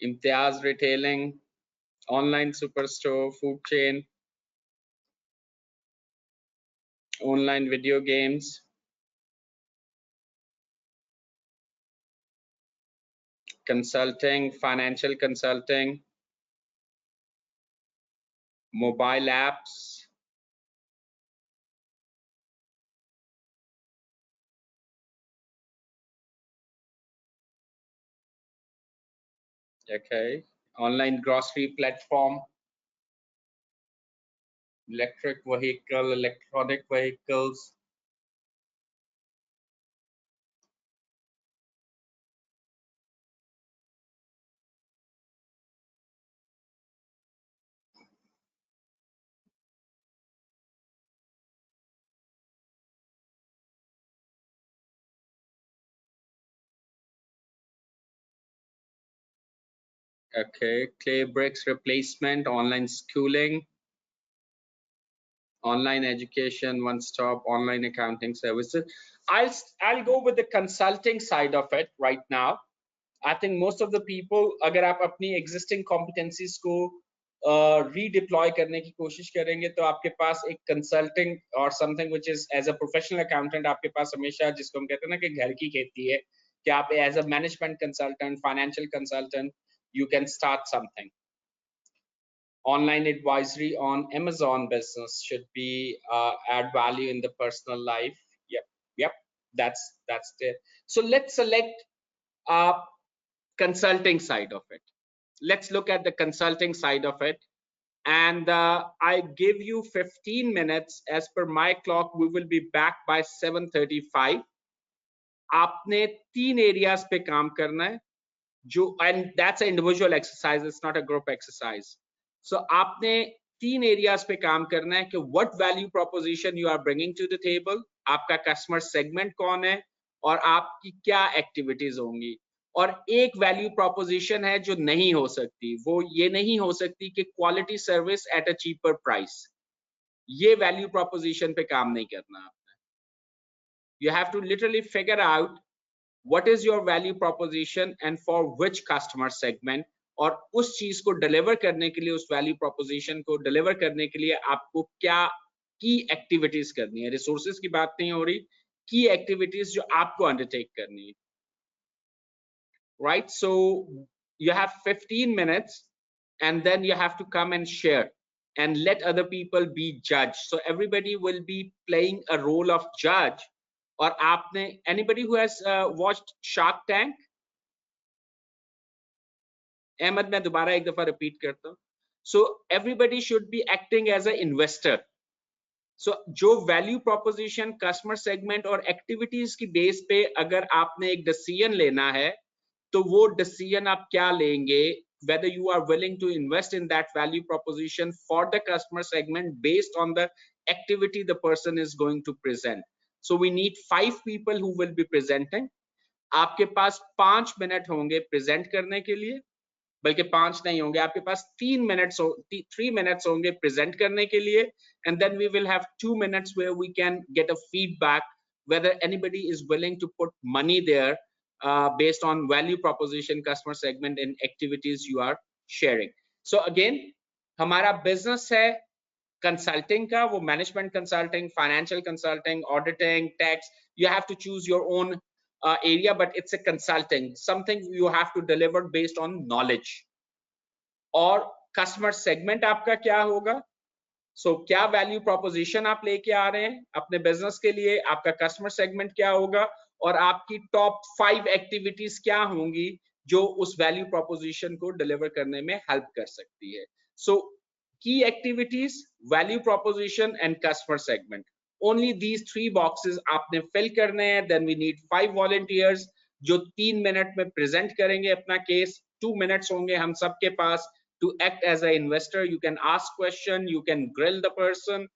Imtiaz retailing, online superstore, food chain, online video games, consulting, financial consulting, mobile apps, okay, online grocery platform, electric vehicle, electronic vehicles, okay, clay bricks replacement, online schooling, online education, one stop, online accounting services. I'll go with the consulting side of it right now. I think most of the people, अगर आप अपनी existing competencies को redeploy करने की कोशिश करेंगे तो आपके पास एक consulting or something which is as a professional accountant आपके पास हमेशा, जिसको हम कहते हैं ना कि घर की खेती है, कि आप as a management consultant, financial consultant, you can start something. Online advisory on Amazon business should be add value in the personal life. Yep, that's it. So let's select consulting side of it. Let's look at the consulting side of it. And I give you 15 minutes. As per my clock, we will be back by 7:35. आपने 3 areas पे काम करना है, and that's an individual exercise, it's not a group exercise. So आपने 3 areas पे काम करना है कि what value proposition you are bringing to the table, आपका customer segment कौन है, और आपकी क्या एक्टिविटीज होंगी। और एक वैल्यू प्रोपोजिशन है जो नहीं हो सकती, वो ये नहीं हो सकती कि quality service at a cheaper price. ये वैल्यू प्रोपोजिशन पे काम नहीं करना आपने। You have to literally figure out what is your value proposition and for which customer segment, और उस चीज को डिलीवर करने के लिए, उस वैल्यू प्रोपोजिशन को डिलीवर करने के लिए आपको क्या की एक्टिविटीज करनी है। रिसोर्सेज की बात नहीं हो रही, की एक्टिविटीज जो आपको अंडरटेक करनी है, right? So you have 15 minutes and then you have to come and share and let other people be judged. So everybody will be playing a role of judge. और आपने, anybody who has watched Shark Tank? Ahmad, मैं दोबारा एक दफा repeat करता हूँ। So everybody should be acting as a investor. So जो value proposition, customer segment और एक्टिविटीज की बेस पे अगर आपने एक डिसीजन लेना है, तो वो डिसीजन आप क्या लेंगे, whether you are willing to invest in that value proposition for the customer segment based on the activity the person is going to present. So we need 5 people who will be presenting. आपके पास 5 minute होंगे present करने के लिए, बल्कि 5 नहीं होंगे, आपके पास 3 minutes होंगे प्रेजेंट करने के लिए, and then we will have 2 minutes where we can get a feedback whether anybody is willing to put money there based on value proposition, customer segment and activities you are sharing. So again, हमारा business है consulting का, वो management consulting, financial consulting, auditing, tax, you have to choose your own area, but it's a consulting, something you have to deliver based on knowledge. और customer segment आपका क्या होगा, क्या value proposition आप लेके आ रहे हैं अपने बिजनेस के लिए, आपका कस्टमर सेगमेंट क्या होगा, और आपकी टॉप 5 एक्टिविटीज क्या होंगी जो उस वैल्यू प्रोपोजिशन को डिलीवर करने में हेल्प कर सकती है। सो की activities, value proposition and customer segment, only these 3 boxes आपने फिल करने हैं। देन वी नीड 5 वॉलंटियर्स जो 3 मिनट में प्रेजेंट करेंगे अपना केस। 2 मिनट्स होंगे हम सबके पास to act as an investor. You can ask question, you can grill the person,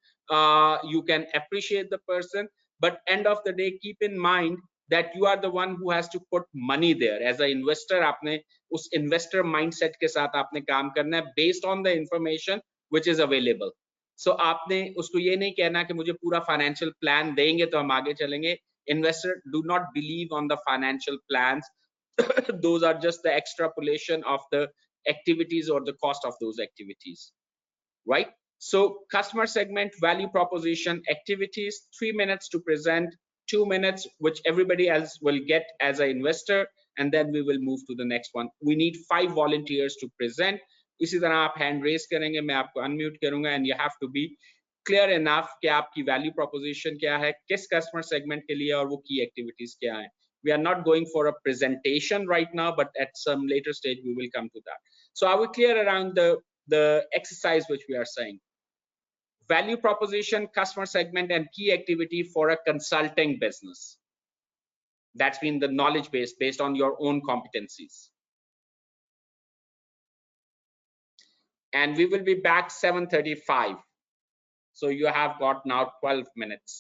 you can appreciate the person, but end of the day keep in mind that you are the one who has to put money there. As an investor, आपने उस investor mindset के साथ आपने काम करना है based on the information which is available. So आपने उसको ये नहीं कहना कि मुझे पूरा financial plan देंगे तो हम आगे चलेंगे। Investor do not believe on the financial plans. Those are just the extrapolation of the activities or the cost of those activities, right? So customer segment, value proposition, activities, 3 minutes to present, 2 minutes which everybody else will get as an investor, and then we will move to the next one. We need 5 volunteers to present. इसी तरह आप hand raise करेंगे, मैं आपको unmute करूंगा, and you have to be clear enough कि आपकी value proposition क्या है, किस customer segment के लिए, और वो key activities क्या हैं. We are not going for a presentation right now, but at some later stage we will come to that. So are we clear around the exercise which we are saying? Value proposition, customer segment and key activity for a consulting business. That's been the knowledge base based on your own competencies. And we will be back 7:35. So you have got now 12 minutes.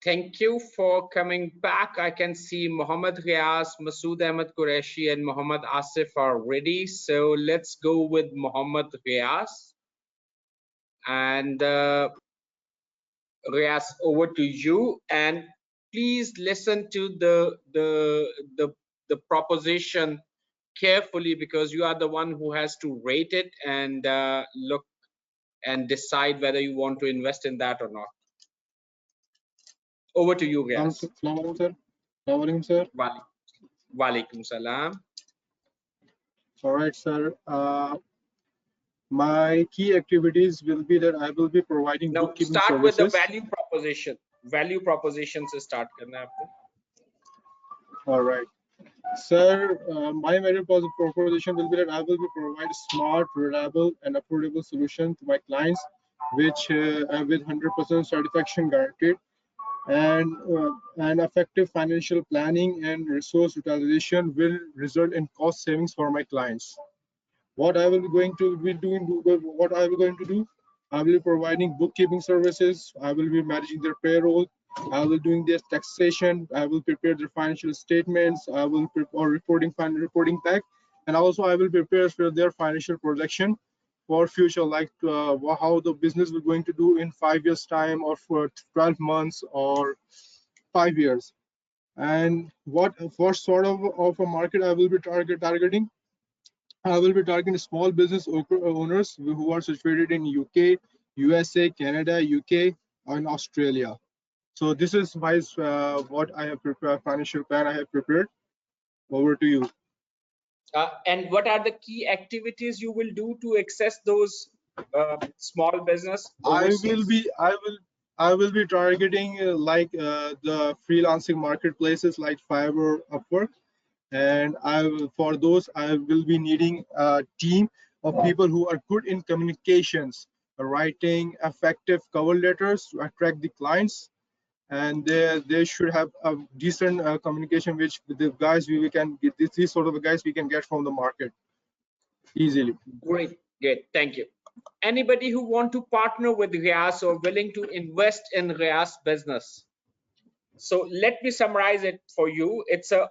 Thank you for coming back. I can see Mohammad Riaz, Masood Ahmed Qureshi, and Mohammad Asif are ready. So let's go with Mohammad Riaz. And Riaz, over to you. And please listen to the proposition carefully, because you are the one who has to rate it and look and decide whether you want to invest in that or not. Over to you, Riaz. Assalamualaikum, sir. Assalamualaikum, sir. Walaikum salam. All right, sir. My key activities will be that I will be providing Now bookkeeping start services. with the value proposition. Value proposition से start करना है आपको. All right, sir. My value proposition will be that I will be provide smart, reliable, and affordable solution to my clients, which with 100% satisfaction guaranteed, and effective financial planning and resource utilization will result in cost savings for my clients. What I will be going to be doing, what I will be going to do, I will be providing bookkeeping services. I will be managing their payroll. I will doing their taxation. I will prepare their financial statements. I will prepare reporting back, and also I will prepare for their financial projection for future, like how the business will going to do in 5 years time, or for 12 months, or 5 years. And what sort of a market I will be targeting? I will be targeting small business owners who are situated in UK, USA, Canada, UK, and Australia. So this is what I have prepared, financial plan I have prepared. Over to you. And what are the key activities you will do to access those small business overseas? I will be targeting the freelancing marketplaces like Fiverr, Upwork, and for those I will be needing a team of people who are good in communications, writing effective cover letters to attract the clients, and they should have a decent communication, which the guys we can get, these sort of guys we can get from the market easily. Great, thank you. Anybody who want to partner with Riaz or willing to invest in Riaz business? So let me summarize it for you. It's an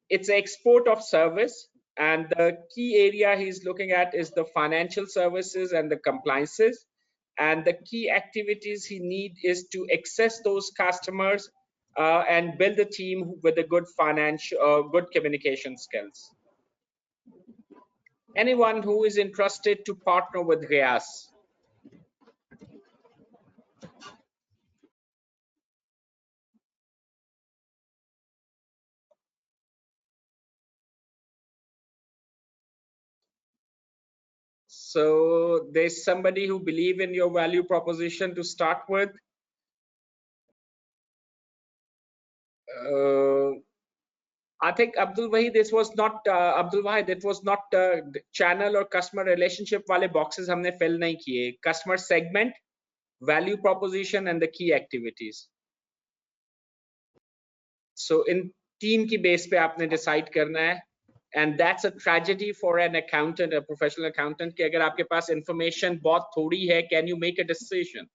export of service, and the key area he's looking at is the financial services and the compliances, and the key activities he need is to access those customers and build a team with a good financial good communication skills. Anyone who is interested to partner with Riaz? So there's somebody who believe in your value proposition to start with. I think Abdul Wahid, this was not Abdul Wahid. It was not channel or customer relationship वाले boxes हमने fill नहीं किए. Customer segment, value proposition, and the key activities. So in तीन की base पे आपने decide करना है. And that's a tragedy for an accountant, a professional accountant, कि अगर आपके पास information बहुत थोड़ी है, can you make a decision?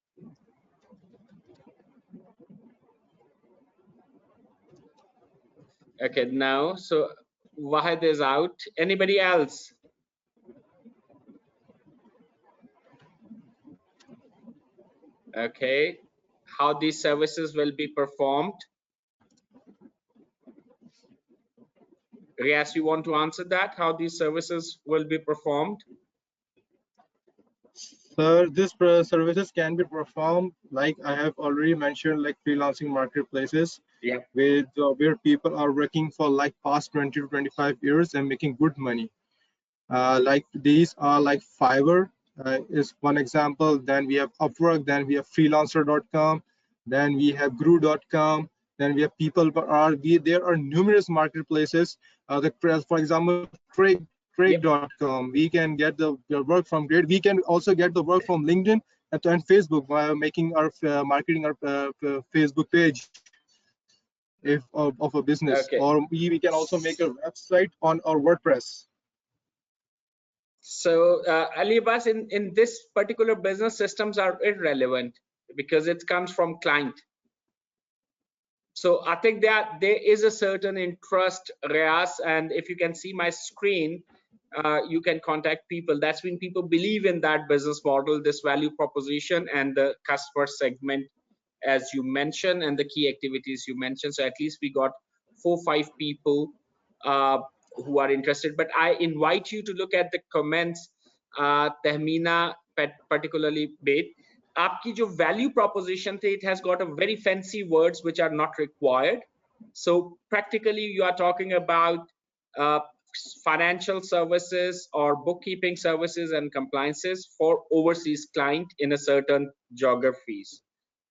Okay, now, so Wahid is out. Anybody else? Okay, how these services will be performed? Riaz, you want to answer that? How these services will be performed? Sir, these services can be performed, like I have already mentioned, like freelancing marketplaces, with where people are working for like past 20 to 25 years and making good money. Like these are like Fiverr is one example. Then we have Upwork. Then we have freelancer.com. Then we have Gru.com. Then we have there are numerous marketplaces. For example, Trade.com. We can get the work from Trade. We can also get the work from LinkedIn and Facebook by making our marketing our Facebook page of a business. Okay. Or we can also make a website on our WordPress. So Ali Abbas, in this particular business, systems are irrelevant because it comes from client. So I think that there is a certain interest, Reyes, and if you can see my screen, you can contact people. That's when people believe in that business model, this value proposition, and the customer segment, as you mentioned, and the key activities you mentioned. So at least we got 4-5 people who are interested. But I invite you to look at the comments, Tehmina, particularly Bait. आपकी जो value proposition थे, it has got a very fancy words which are not required. So practically you are talking about financial services or bookkeeping services and compliances for overseas client in a certain geographies,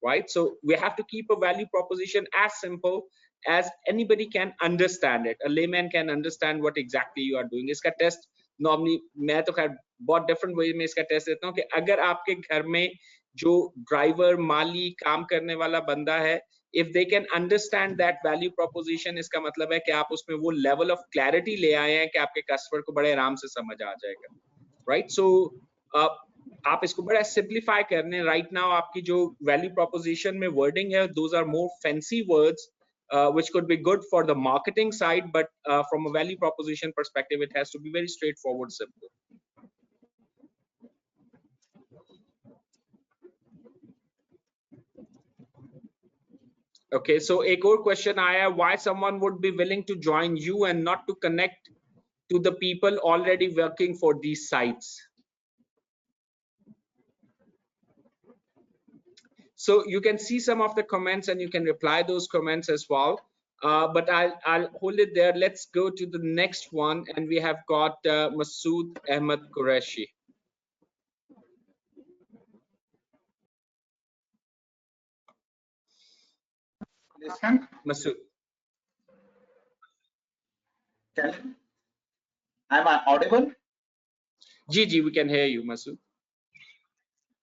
right? So we have to keep a value proposition as simple as anybody can understand it. A layman can understand what exactly you are doing. इसका test normally मैं तो खैर बहुत different way में इसका test देता हूँ कि अगर आपके घर में जो ड्राइवर माली काम करने वाला बंदा है, if they can understand that value proposition, इसका मतलब है कि आप उसमें वो level of clarity ले आए हैं कि आपके customer को बड़े आराम से समझ आ जाएगा, right? So आप इसको बड़ा simplify करने, right now आपकी जो value proposition में wording है, those are more fancy words which could be good for the marketing side, but from a value proposition perspective, it has to be very straightforward, simple. Okay, so एक और question आया, why someone would be willing to join you and not to connect to the people already working for these sites? So you can see some of the comments and you can reply those comments as well. But I'll hold it there. Let's go to the next one, and we have got Masood Ahmed Qureshi. Listen. Masood. Am I audible? Ji, we can hear you, Masood.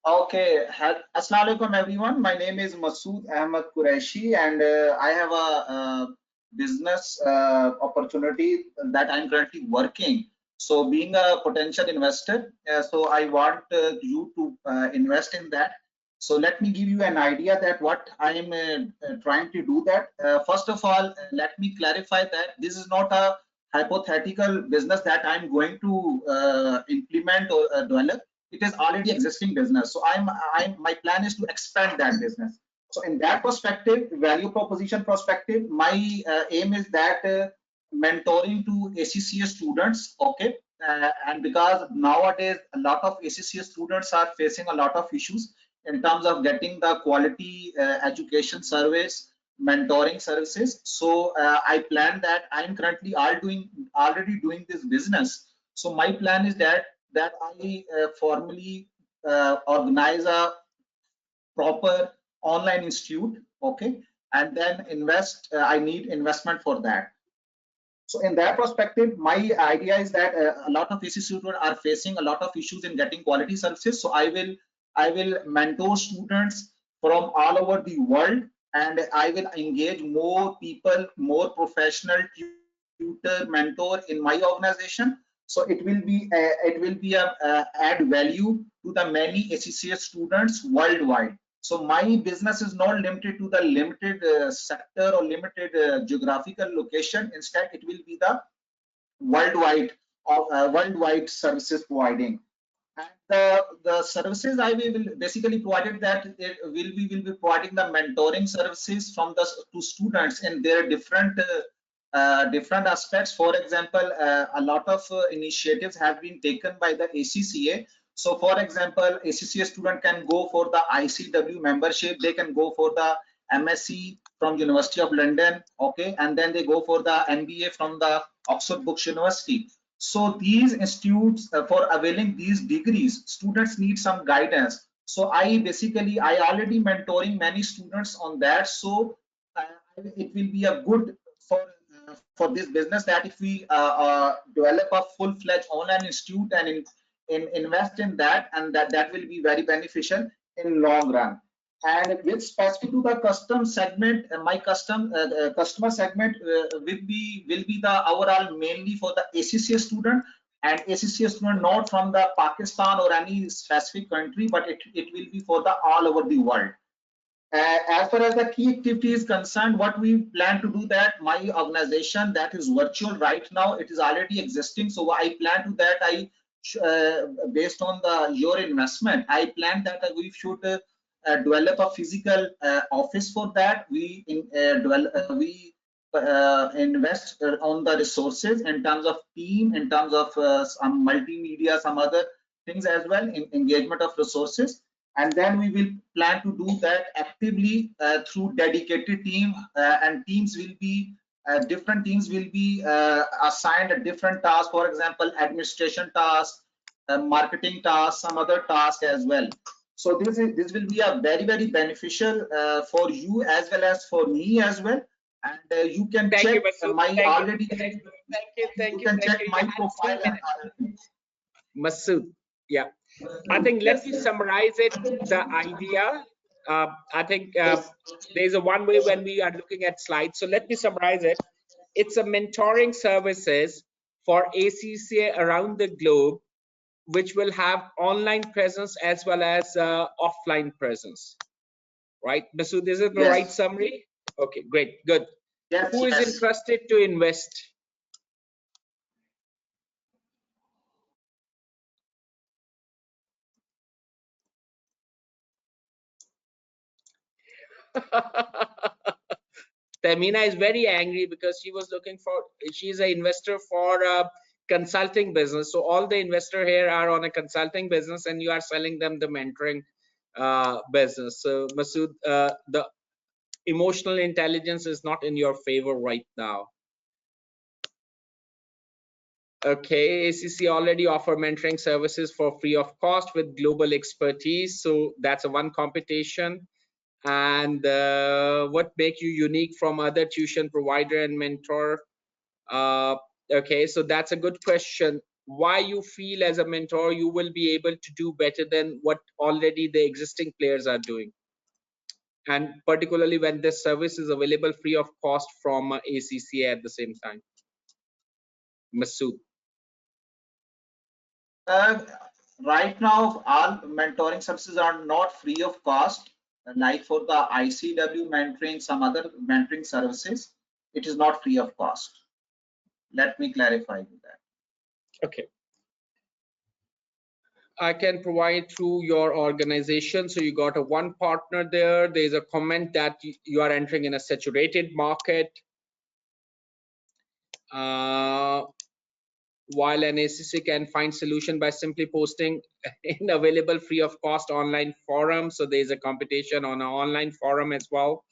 Okay. Assalamu alaikum, everyone. My name is Masood Ahmed Qureshi, and I have a business opportunity that I'm currently working. So being a potential investor, so I want you to invest in that. So let me give you an idea that what I am trying to do that. First of all, let me clarify that this is not a hypothetical business that I'm going to implement or develop. It is already existing business. So my plan is to expand that business. So in that perspective, value proposition perspective, my aim is that mentoring to ACCA students, okay, and because nowadays a lot of ACCA students are facing a lot of issues in terms of getting the quality education service, mentoring services. So I plan that I'm currently already doing this business. So my plan is that I formally organize a proper online institute, okay, and then invest. I need investment for that. So in that perspective, my idea is that a lot of ACCA students are facing a lot of issues in getting quality services. So I will mentor students from all over the world, and I will engage more people, more professional tutor, mentor in my organization. So it will be a add value to the many ACCA students worldwide. So my business is not limited to the limited sector or limited geographical location. Instead, it will be the worldwide services providing. And the services I will basically provided that it will be providing the mentoring services from to students in their different aspects. For example, a lot of initiatives have been taken by the ACCA. So for example, ACCA student can go for the ICW membership, they can go for the MSc from University of London, okay, and then they go for the MBA from the Oxford Brookes University. So these institutes, for availing these degrees, students need some guidance. So I already mentoring many students on that. So it will be a good for this business that if we develop a full-fledged online institute and invest in that, and that will be very beneficial in long run. And with specific to the custom segment, my customer segment will be the overall mainly for the ACCA student, and ACCA student not from the Pakistan or any specific country, but it will be for the all over the world. As far as the key activity is concerned, what we plan to do that my organization that is virtual right now, it is already existing. So I plan to that based on your investment, I plan that we should develop a physical office for that. We invest on the resources in terms of team, in terms of some multimedia, some other things as well, in engagement of resources. And then we will plan to do that actively through dedicated team, and teams will be different teams will be assigned a different task. For example, administration task, marketing task, some other task as well. So this will be a very beneficial for you as well as for me as well. And you can check my already. Thank you. You can check my profile and other things. Masood, yeah. I think let me summarize it. The idea, I think there's a one way when we are looking at slides. So let me summarize it. It's a mentoring services for ACCA around the globe, which will have online presence as well as offline presence. Right, Masood, is it the right summary? Okay, great, good. Yes, who is interested to invest? Tamina is very angry because she was looking for, she's an investor for a consulting business. So all the investor here are on a consulting business and you are selling them the mentoring business. So Masood, the emotional intelligence is not in your favor right now. Okay, ACC already offer mentoring services for free of cost with global expertise. So that's a one competition. And what make you unique from other tuition provider and mentor? Okay, so that's a good question. Why you feel as a mentor you will be able to do better than what already the existing players are doing? And particularly when this service is available free of cost from ACCA at the same time. Masood. Right now, all mentoring services are not free of cost. Like for the ICW mentoring, some other mentoring services, it is not free of cost. Let me clarify that. Okay. I can provide through your organization. So you got a one partner there. There's a comment that you are entering in a saturated market. While an ACC can find solution by simply posting in available free of cost online forum. So there's a competition on an online forum as well.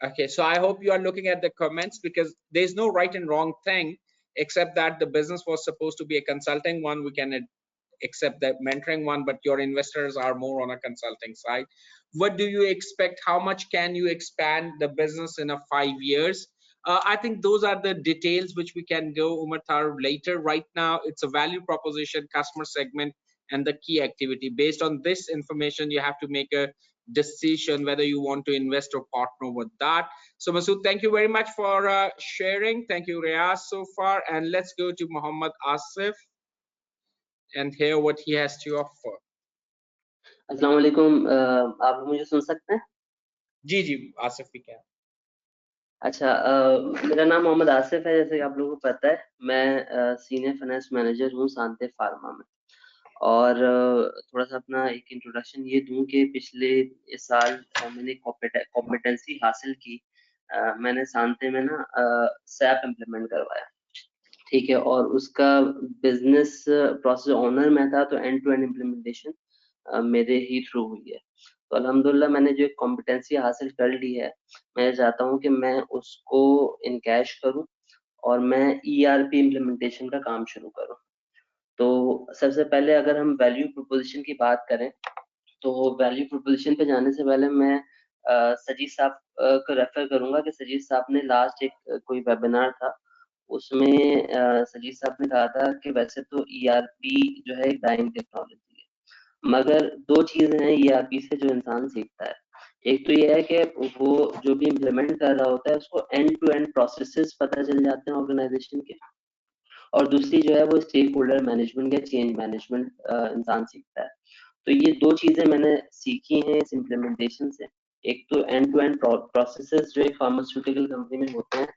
Okay, so I hope you are looking at the comments because there's no right and wrong thing, except that the business was supposed to be a consulting one. We can accept that mentoring one, but your investors are more on a consulting side. What do you expect? How much can you expand the business in a 5 years? I think those are the details which we can go Umar later. Right now, it's a value proposition, customer segment, and the key activity. Based on this information, you have to make a decision whether you want to invest or partner with that. So Masood, thank you very much for sharing. Thank you, Riaz, so far. And let's go to Muhammad Asif and hear what he has to offer. अस्सलाम वालेकुम, आप लोग मुझे सुन सकते हैं? जी जी आसिफ भी क्या? अच्छा, मेरा नाम मोहम्मद आसिफ है, जैसे कि आप लोगों को पता है। मैं सीनियर फाइनेंस मैनेजर हूँ सांते फार्मा में। और थोड़ा सा अपना एक इंट्रोडक्शन ये दूं कि पिछले इस साल मैंने कॉम्पिटेंसी हासिल की। मैंने सांते में ना सैप इम्प्लीमेंट करवाया, ठीक है, और उसका बिजनेस प्रोसेस ओनर मैं था, तो एंड टू एंड इम्प्लीमेंटेशन मेरे ही थ्रू हुई है। तो अल्हम्दुलिल्लाह मैंने जो एक कॉम्पिटेंसी हासिल कर ली है, मैं चाहता हूँ कि मैं उसको इनकैश करूँ और मैं ERP इम्प्लीमेंटेशन का काम शुरू करूँ। तो सबसे पहले अगर हम वैल्यू प्रोपोजिशन की बात करें, तो वैल्यू प्रोपोजिशन पे जाने से पहले मैं सजीद साहब को रेफर करूंगा कि सजीद साहब ने लास्ट एक कोई वेबिनार था, उसमें सजीद साहब ने कहा था कि वैसे तो ERP जो है एक डाइंग टेक्नोलॉजी है, मगर दो चीजें हैं ERP से जो इंसान सीखता है। एक तो ये है कि वो जो भी इम्प्लीमेंट कर रहा होता है उसको एंड टू एंड प्रोसेसेस पता चल जाते हैं ऑर्गेनाइजेशन के, और दूसरी जो है वो स्टेक होल्डर मैनेजमेंट या चेंज मैनेजमेंट इंसान सीखता है। तो ये 2 चीजें मैंने सीखी हैं इस इम्प्लीमेंटेशन से। एक तो एंड टू एंड प्रोसेसेस जो एक फार्मास्यूटिकल कंपनी में होते हैं,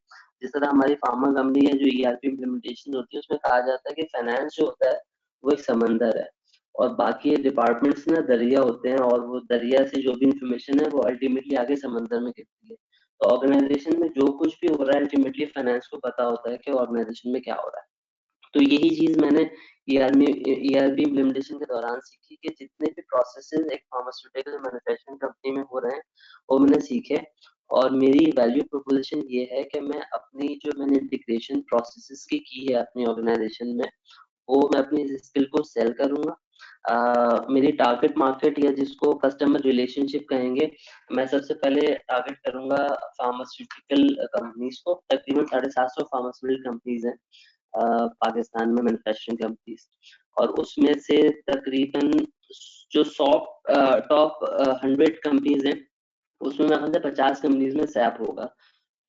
जिस तरह हमारी फार्मा कंपनी है जो ERP इम्प्लीमेंटेशन होती है उसमें कहा जाता है कि फाइनेंस जो होता है वो एक समंदर है और बाकी डिपार्टमेंट्स ना दरिया होते हैं, और वो दरिया से जो भी इंफॉर्मेशन है वो अल्टीमेटली आगे समंदर में गिरती है। तो ऑर्गेनाइजेशन में जो कुछ भी हो रहा है अल्टीमेटली फाइनेंस को पता होता है कि ऑर्गेनाइजेशन में क्या हो रहा है। तो यही चीज मैंने ERP इम्प्लीमेंटेशन के दौरान सीखी कि जितने भी प्रोसेसेस एक फार्मास्यूटिकल मैन्युफैक्चरिंग कंपनी में हो रहे हैं वो मैंने सीखे, और मेरी वैल्यू प्रोपोजिशन ये है कि मैं अपनी जो मैंने इंटीग्रेशन प्रोसेसेस की है अपनी ऑर्गेनाइजेशन में, वो मैं अपनी स्किल को सेल करूंगा। मेरी टारगेट मार्केट या जिसको कस्टमर रिलेशनशिप कहेंगे, मैं सबसे पहले टारगेट करूंगा फार्मास्यूटिकल कंपनीज को। तकरीबन 750 फार्मास्यूटिकल कंपनीज हैं पाकिस्तान में मैन्युफैक्चरिंग कंपनीज, और उसमें से तकरीबन जो टॉप 100 कंपनीज हैं उसमें मेरे ख्याल से 50 कंपनीज में सैप होगा।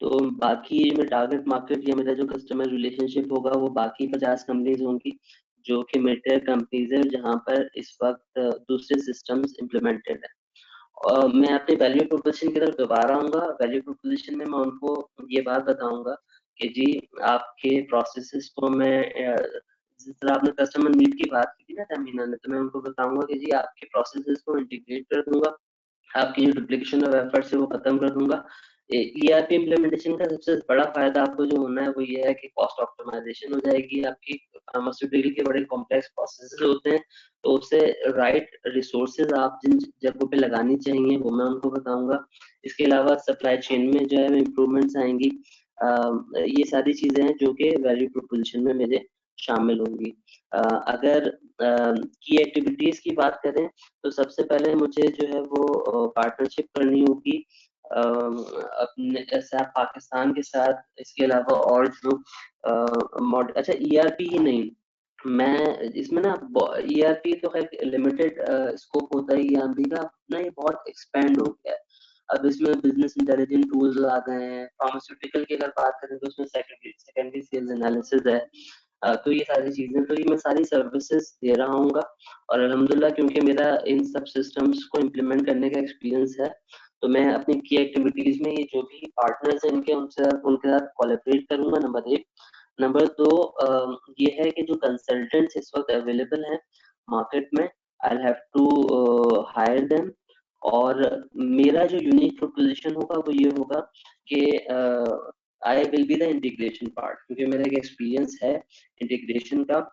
तो बाकी मेरा टारगेट मार्केट या मेरा जो कस्टमर रिलेशनशिप होगा वो बाकी 50 कंपनीज होंगी जो कि मिड टियर कंपनीज है जहाँ पर इस वक्त दूसरे सिस्टम्स इम्प्लीमेंटेड है। मैं अपने वैल्यू प्रोपोजिशन की तरफ दोबारा आऊंगा। वैल्यू प्रोपोजिशन में मैं उनको ये बात बताऊंगा कि जी आपके प्रोसेसेस को मैं जिस तरह आपने कस्टमर नीड की बात की थी ना तमीना ने, तो मैं उनको बताऊंगा कि जी आपके प्रोसेसेस को इंटीग्रेट कर दूंगा, आपकी जो डुप्लीकेशन ऑफ एफर्ट्स है वो खत्म कर दूंगा। ERP इम्प्लीमेंटेशन का सबसे बड़ा फायदा आपको जो होना है वो ये है कि कॉस्ट ऑप्टिमाइजेशन हो जाएगी आपकी। फार्मास्यूटिकल के बड़े कॉम्प्लेक्स प्रोसेसेस होते हैं तो उससे राइट रिसोर्सेज आप जिन जगहों पे लगानी चाहिए वो मैं उनको बताऊंगा। इसके अलावा सप्लाई चेन में जो है इम्प्रूवमेंट्स आएंगी। ये सारी चीजें हैं जो कि वैल्यू प्रोपोजिशन में मेरे शामिल होंगी। अगर की एक्टिविटीज की बात करें तो सबसे पहले मुझे जो है वो पार्टनरशिप करनी होगी अपने सैप पाकिस्तान के साथ। इसके अलावा और जो अच्छा ERP ही नहीं, मैं इसमें ना ERP तो खैर लिमिटेड स्कोप होता है ERP का, ना ये बहुत एक्सपेंड हो गया है। अब इसमें बिजनेस इंटेलिजेंस टूल्स आ गए हैं। फार्मास्यूटिकल की अगर बात करें तो उसमें सेकेंडरी सेल्स एनालिसिस है। तो ये सारी चीजें, तो ये मैं सारी सर्विसेज दे रहा हूँ, और अल्हम्दुलिल्लाह क्योंकि मेरा इन सब सिस्टम्स को इम्प्लीमेंट करने का एक्सपीरियंस है तो मैं अपनी की एक्टिविटीज में ये जो भी पार्टनर्स हैं उनके साथ कोलैबोरेट करूंगा। नंबर 1। नंबर 2 ये है कि जो कंसल्टेंट्स इस वक्त अवेलेबल हैं मार्केट में, I have to hire them, और मेरा जो यूनिक प्रोपोजिशन होगा वो ये होगा कि I will be the integration part, क्योंकि मेरा एक एक्सपीरियंस है इंटीग्रेशन का।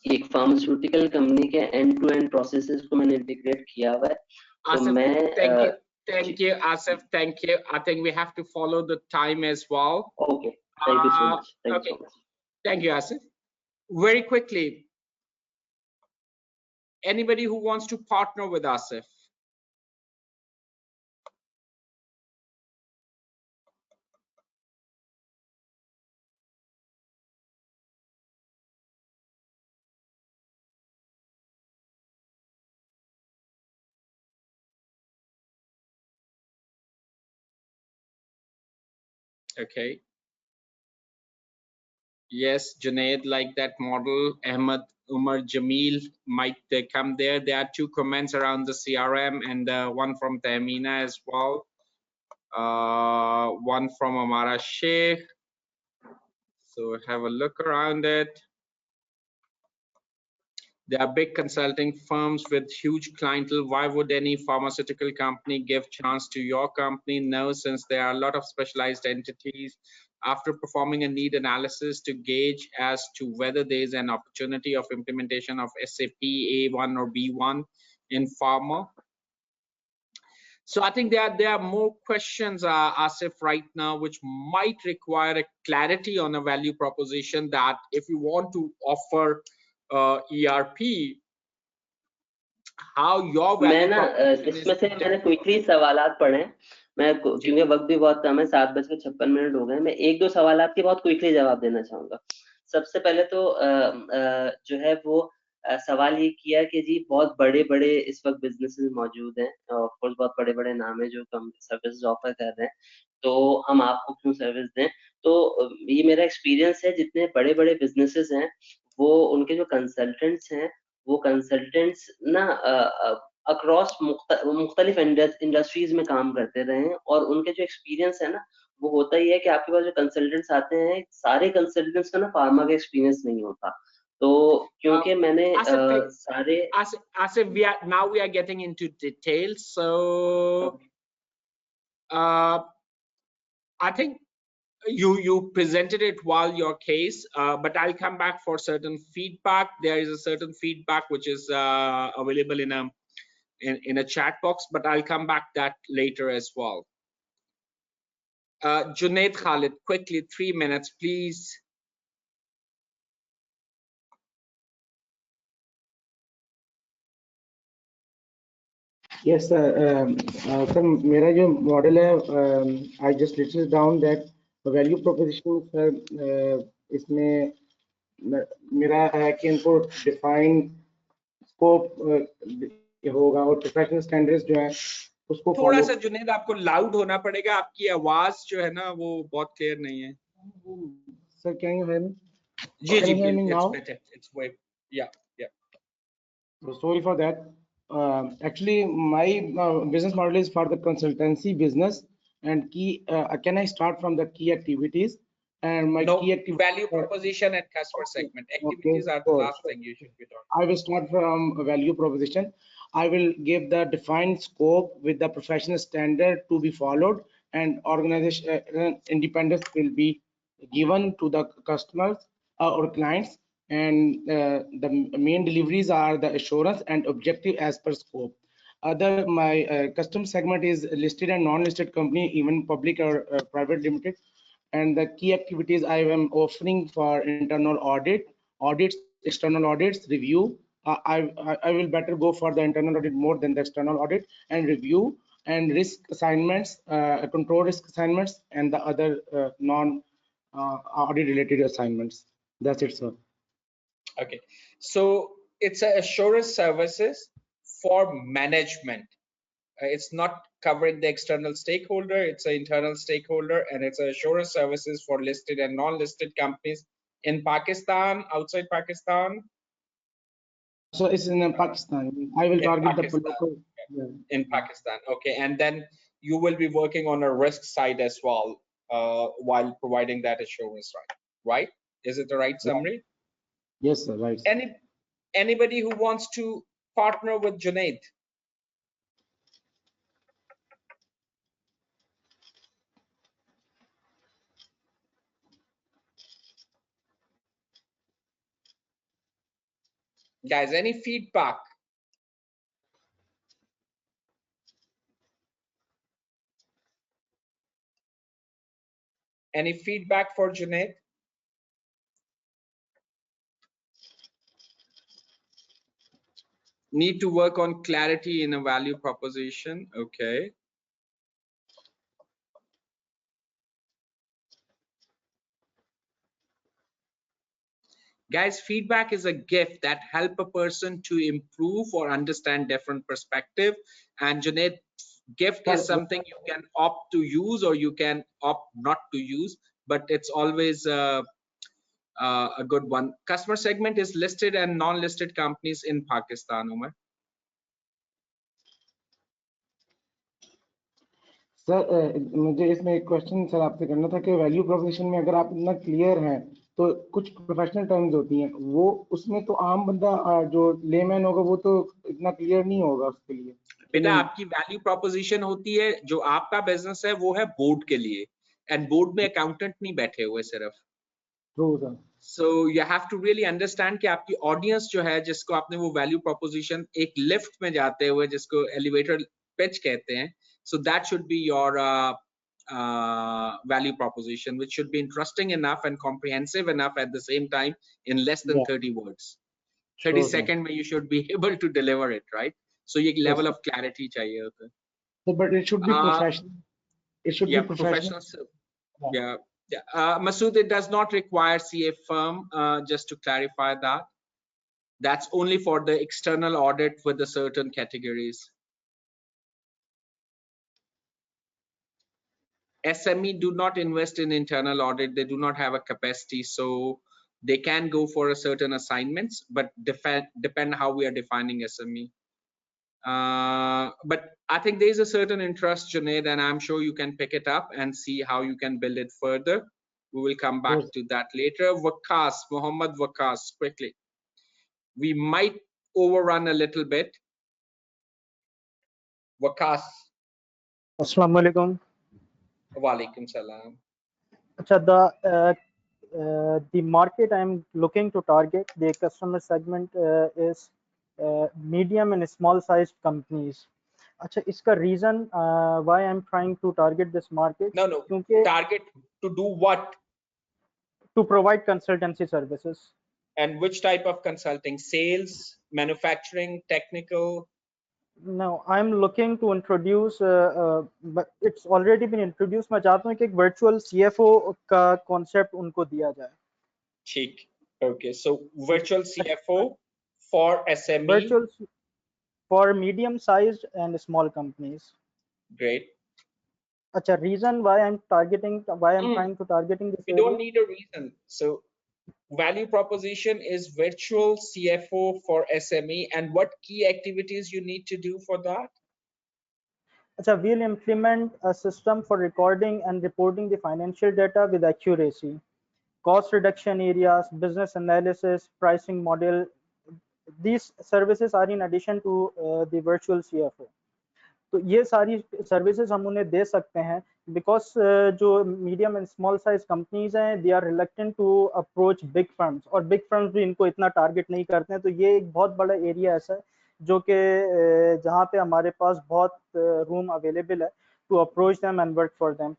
एक फार्मास्यूटिकल कंपनी के एंड टू एंड प्रोसेसेस को मैंने इंटीग्रेट किया हुआ है। तो Asif, मैं thank you, Asif. Thank you. I think we have to follow the time as well. Okay. Thank you so much. Thank you so much. Thank you, Asif. Very quickly, anybody who wants to partner with Asif? Okay. Yes, Junaid, like that model. Ahmed, Umar, Jamil might come there. There are 2 comments around the CRM and one from Tamina as well. One from Amara Sheikh. So have a look around it. There are big consulting firms with huge clientele. Why would any pharmaceutical company give chance to your company? No, since there are a lot of specialized entities. After performing a need analysis to gauge as to whether there is an opportunity of implementation of SAP A1 or B1 in pharma. So I think there are more questions, Asif, right now, which might require a clarity on a value proposition that if you want to offer ERP, how your value proposition इसमें से मैंने quickly सवालात पढ़े हैं। मैं क्योंकि वक्त भी बहुत कम है, 7:56 हो गए, मैं 1-2 सवालात के बहुत क्विकली जवाब देना चाहूंगा। सबसे पहले तो जो है वो सवाल ये किया कि जी बहुत बड़े-बड़े इस वक्त बिजनेसेस मौजूद हैं, ऑफ कोर्स बहुत बड़े-बड़े नाम है जो सर्विसेज ऑफर कर रहे हैं, तो हम आपको क्यों सर्विस दें? तो ये मेरा एक्सपीरियंस है, जितने बड़े-बड़े बिजनेसेस हैं वो उनके जो कंसल्टेंट्स हैं वो कंसल्टेंट्स ना अक्रॉस मुख्तलिफ इंडस्ट्रीज में काम करते रहे हैं, और उनके जो एक्सपीरियंस है ना, वो होता ही है कि आपके पास जो कंसल्टेंट्स आते हैं, सारे कंसल्टेंट्स का ना फार्मा का एक्सपीरियंस नहीं होता। तो क्योंकि मैंने सारे Asif, now we are getting into details, so I think you presented it while your case, but I'll come back for certain feedback. There is a certain feedback which is available in a chat box, but I'll come back that later as well. Junaid Khalid, quickly, 3 minutes, please. Yes, sir. Sir, मेरा जो model है, I just listed down that value proposition, sir, इसमें मेरा है कि इनको define scope होगा, और प्रोफेशनल स्टैंडर्ड्स जो है उसको थोड़ा सा जुनैद आपको लाउड होना पड़ेगा, आपकी आवाज जो है ना वो बहुत क्लियर नहीं है। Sir, can you hear me? जी जी, it's better, it's way, yeah. So sorry for that. Actually, my business model is for the consultancy business, and key. Can I start from the key activities? And my key activity value proposition and customer segment activities are the last thing you should be talking. I will start from value proposition. I will give the defined scope with the professional standard to be followed, and organization independence will be given to the customers or clients, and the main deliveries are the assurance and objective as per scope. Other, my custom segment is listed and non-listed company, even public or private limited, and the key activities I am offering for internal audits, external audits, review. I will better go for the internal audit more than the external audit, and review and risk assignments, control risk assignments, and the other non audit related assignments. That's it, sir. Okay, so it's a assurance services for management. It's not covering the external stakeholder, it's an internal stakeholder, and it's assurance services for listed and non-listed companies in Pakistan, outside Pakistan. So it's in Pakistan. I will target the local. In Pakistan, okay, and then you will be working on a risk side as well while providing that assurance, right? Is it the right summary? Yes, sir, right. Anybody who wants to partner with Junaid? Guys, any feedback? Any feedback for Junaid? Need to work on clarity in a value proposition. Okay. Guys, feedback is a gift that help a person to improve or understand different perspective. And Junaid, gift is something you can opt to use or you can opt not to use, but it's always a good one. Customer segment is listed and non-listed companies in Pakistan, Umar. Sir, मुझे इसमें एक question sir आपसे करना था कि value proposition में अगर आप इतना क्लियर हैं तो कुछ प्रोफेशनल टर्म्स होती हैं, वो उसमें तो आम बंदा जो लेमैन होगा वो तो इतना क्लियर नहीं होगा उसके लिए। बेटा, आपकी वैल्यू प्रोपोजिशन होती है, जो आपका बिजनेस है वो है बोर्ड के लिए, एंड बोर्ड में अकाउंटेंट नहीं बैठे हुए सिर्फ। So you have to really understand कि आपकी ऑडियंस जो है जिसको आपने वो वैल्यू प्रोपोजिशन एक लिफ्ट में जाते हुए जिसको एलिवेटर पिच कहते हैं, so that should be your value proposition, which should be interesting enough and comprehensive enough at the same time in less than 30 words. 30 seconds में you should be able to deliver it, right? So ये level of clarity चाहिए होता है. So, but it should be professional. It should be professional. Yeah. Masood, it does not require CA firm, just to clarify that. That's only for the external audit with the certain categories. SME do not invest in internal audit. They do not have a capacity, so they can go for a certain assignments, but depend how we are defining SME. But I think there's a certain interest, Junaid, and I'm sure you can pick it up and see how you can build it further. We will come back to that later. Waqas, Muhammad Waqas, quickly. We might overrun a little bit. Waqas. Assalamu alaikum. Walaikum salam. The market I'm looking to target, the customer segment is medium and small sized companies. अच्छा, इसका reason why I'm trying to target this market? No. Target to do what? To provide consultancy services. And which type of consulting? Sales, manufacturing, technical? No, I'm looking to introduce, but it's already been introduced. मैं चाहता हूँ कि एक virtual CFO का concept उनको दिया जाए. ठीक. Okay, so virtual CFO for SME. Virtual for medium-sized and small companies. Great. Acha, reason why I'm trying to targeting this. We don't need a reason. So value proposition is virtual CFO for SME, and what key activities you need to do for that? Acha, we'll implement a system for recording and reporting the financial data with accuracy, cost reduction areas, business analysis, pricing model. These services are in addition to the virtual CFO. तो ये सारी services हम उन्हें दे सकते हैं because जो medium and small size companies हैं they are reluctant to approach big firms और बिग फर्म्स भी इनको इतना टारगेट नहीं करते हैं. तो ये एक बहुत बड़ा एरिया ऐसा है जो कि जहाँ पे हमारे पास बहुत रूम अवेलेबल है to approach them and work for them.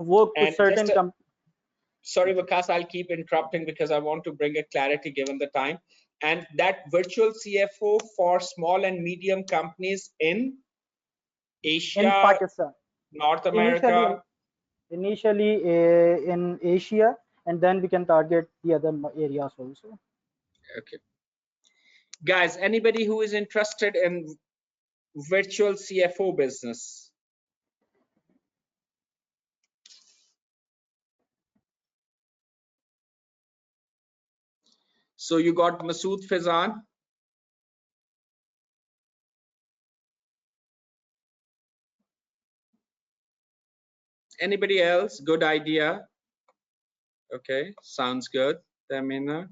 वो कुछ certain Sorry, Vikas, I'll keep interrupting because I want to bring a clarity given the time. And that virtual CFO for small and medium companies in Asia, in Pakistan, North America, initially in Asia, and then we can target the other areas also. Okay, guys, anybody who is interested in virtual CFO business? So you got Masood Fizan. Anybody else? Good idea. Okay, sounds good. Tamina.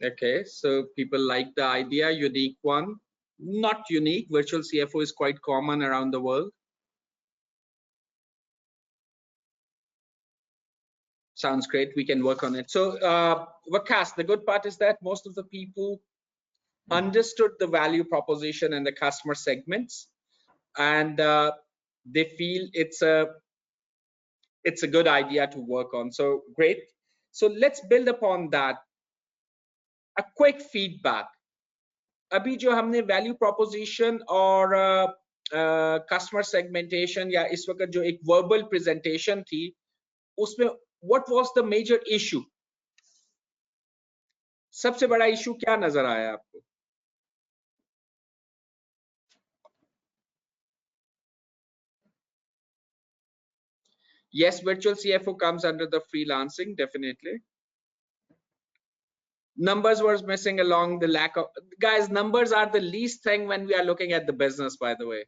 Okay, so people like the idea, unique one. Not unique, virtual CFO is quite common around the world. Sounds great, we can work on it. So Waqas, the good part is that most of the people understood the value proposition and the customer segments, and they feel it's a good idea to work on. So great. So let's build upon that. A quick feedback. अभी जो हमने value proposition और customer segmentation या इस वक्त जो एक verbal presentation थी, उसमें what was the major issue? सबसे बड़ा issue क्या नजर आया आपको? Yes, virtual CFO comes under the freelancing, definitely. Numbers was missing along the lack of, guys, numbers are the least thing when we are looking at the business, by the way.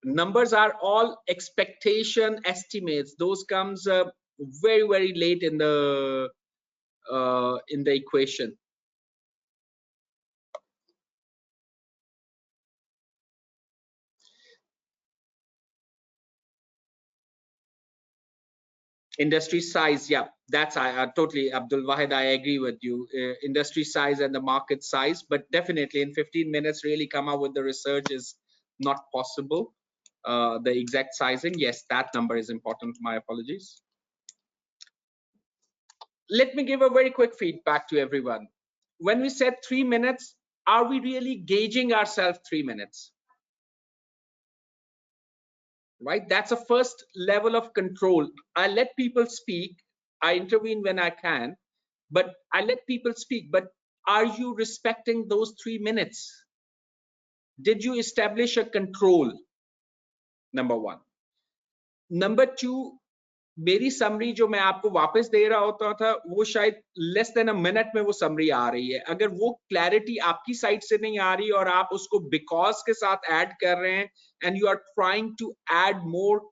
Numbers are all expectation estimates. Those comes very, very late in the equation. Industry size, yeah, that's I totally, Abdul Wahid, I agree with you. Industry size and the market size, but definitely in 15 minutes really come out with the research is not possible. The exact sizing, yes, that number is important. My apologies. Let me give a very quick feedback to everyone. When we said 3 minutes, are we really gauging ourselves 3 minutes? Right, that's a first level of control. I let people speak, I intervene when I can, but I let people speak. But are you respecting those 3 minutes? Did you establish a control? Number one. Number two, मेरी summary जो मैं आपको वापस दे रहा होता था वो शायद लेस देन अ मिनट में वो समरी आ रही है। अगर वो क्लैरिटी आपकी साइड से नहीं आ रही और आप उसको बिकॉज के साथ ऐड कर रहे हैं and you are trying to add more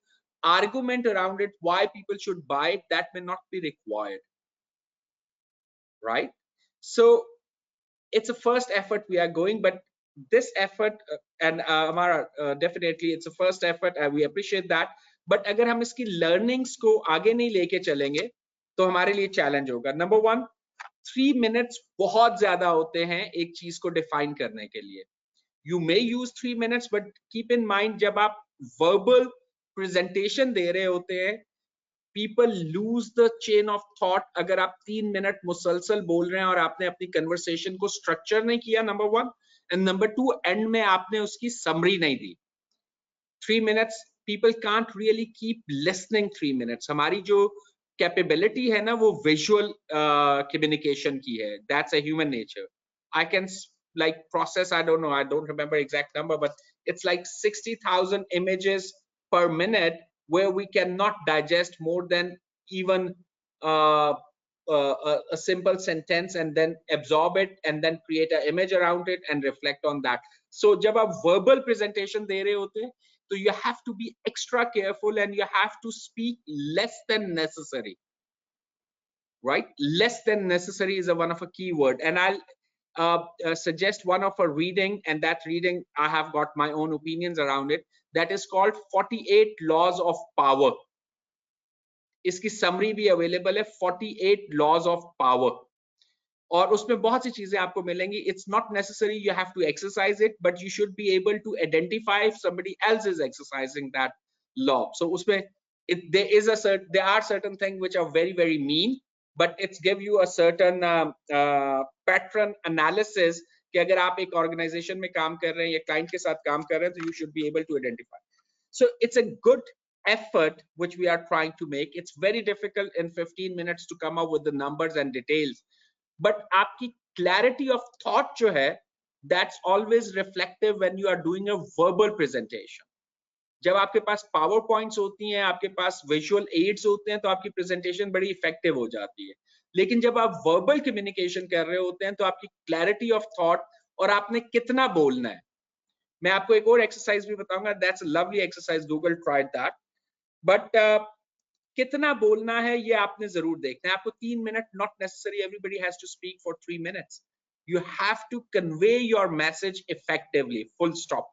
argument around it why people should buy it, that may not be required, right? So it's a first effort we are going, but this effort and Amara, definitely it's a first effort, we appreciate that, but अगर हम इसकी learnings को आगे नहीं लेके चलेंगे तो हमारे लिए challenge होगा। Number one, 3 minutes बहुत ज्यादा होते हैं एक चीज को define करने के लिए। You may use 3 minutes, but keep in mind जब आप verbal presentation दे रहे होते हैं, people lose the chain of thought। अगर आप 3 मिनट मुसलसल बोल रहे हैं और आपने अपनी conversation को structure नहीं किया, number one, and number two, end में आपने उसकी summary नहीं दी। 3 minutes, people can't really keep listening 3 minutes। हमारी जो capability है ना वो visual communication की है, that's a human nature। I can like process, I don't know, I don't remember exact number, but it's like 60,000 images per minute where we cannot digest more than even a simple sentence and then absorb it and then create an image around it and reflect on that। So जब आप verbal presentation दे रहे होते हैं तो you have to be extra careful and you have to speak less than necessary, right? Less than necessary is one of a key word, and I'll suggest one of a reading, and that reading I have got my own opinions around it, that is called 48 laws of power। इसकी summary भी available है, 48 laws of power, और उसमें बहुत सी चीजें आपको मिलेंगी। It's not necessary you have to exercise it, but you should be able to identify if somebody else is exercising that law। So उसमें there are certain things which are very very mean, but it's give you a certain pattern analysis कि अगर आप एक organization में काम कर रहे हैं या client के साथ काम कर रहे हैं तो you should be able to identify। So it's a good effort which we are trying to make। It's very difficult in 15 minutes to come up with the numbers and details, but आपकी clarity of thought जो है, that's always reflective when you are doing a verbal presentation। जब आपके पास power points होती हैं, आपके पास visual aids होते हैं, तो आपकी प्रेजेंटेशन बड़ी इफेक्टिव हो जाती है। लेकिन जब आप वर्बल कम्युनिकेशन कर रहे होते हैं तो आपकी क्लैरिटी ऑफ थॉट और आपने कितना बोलना है। मैं आपको एक और एक्सरसाइज भी बताऊंगा, that's a lovely exercise, Google tried that, but कितना बोलना है ये आपने जरूर देखना है। आपको 3 minute, not necessary everybody has to speak for 3 minutes. You have to convey your message effectively, full stop.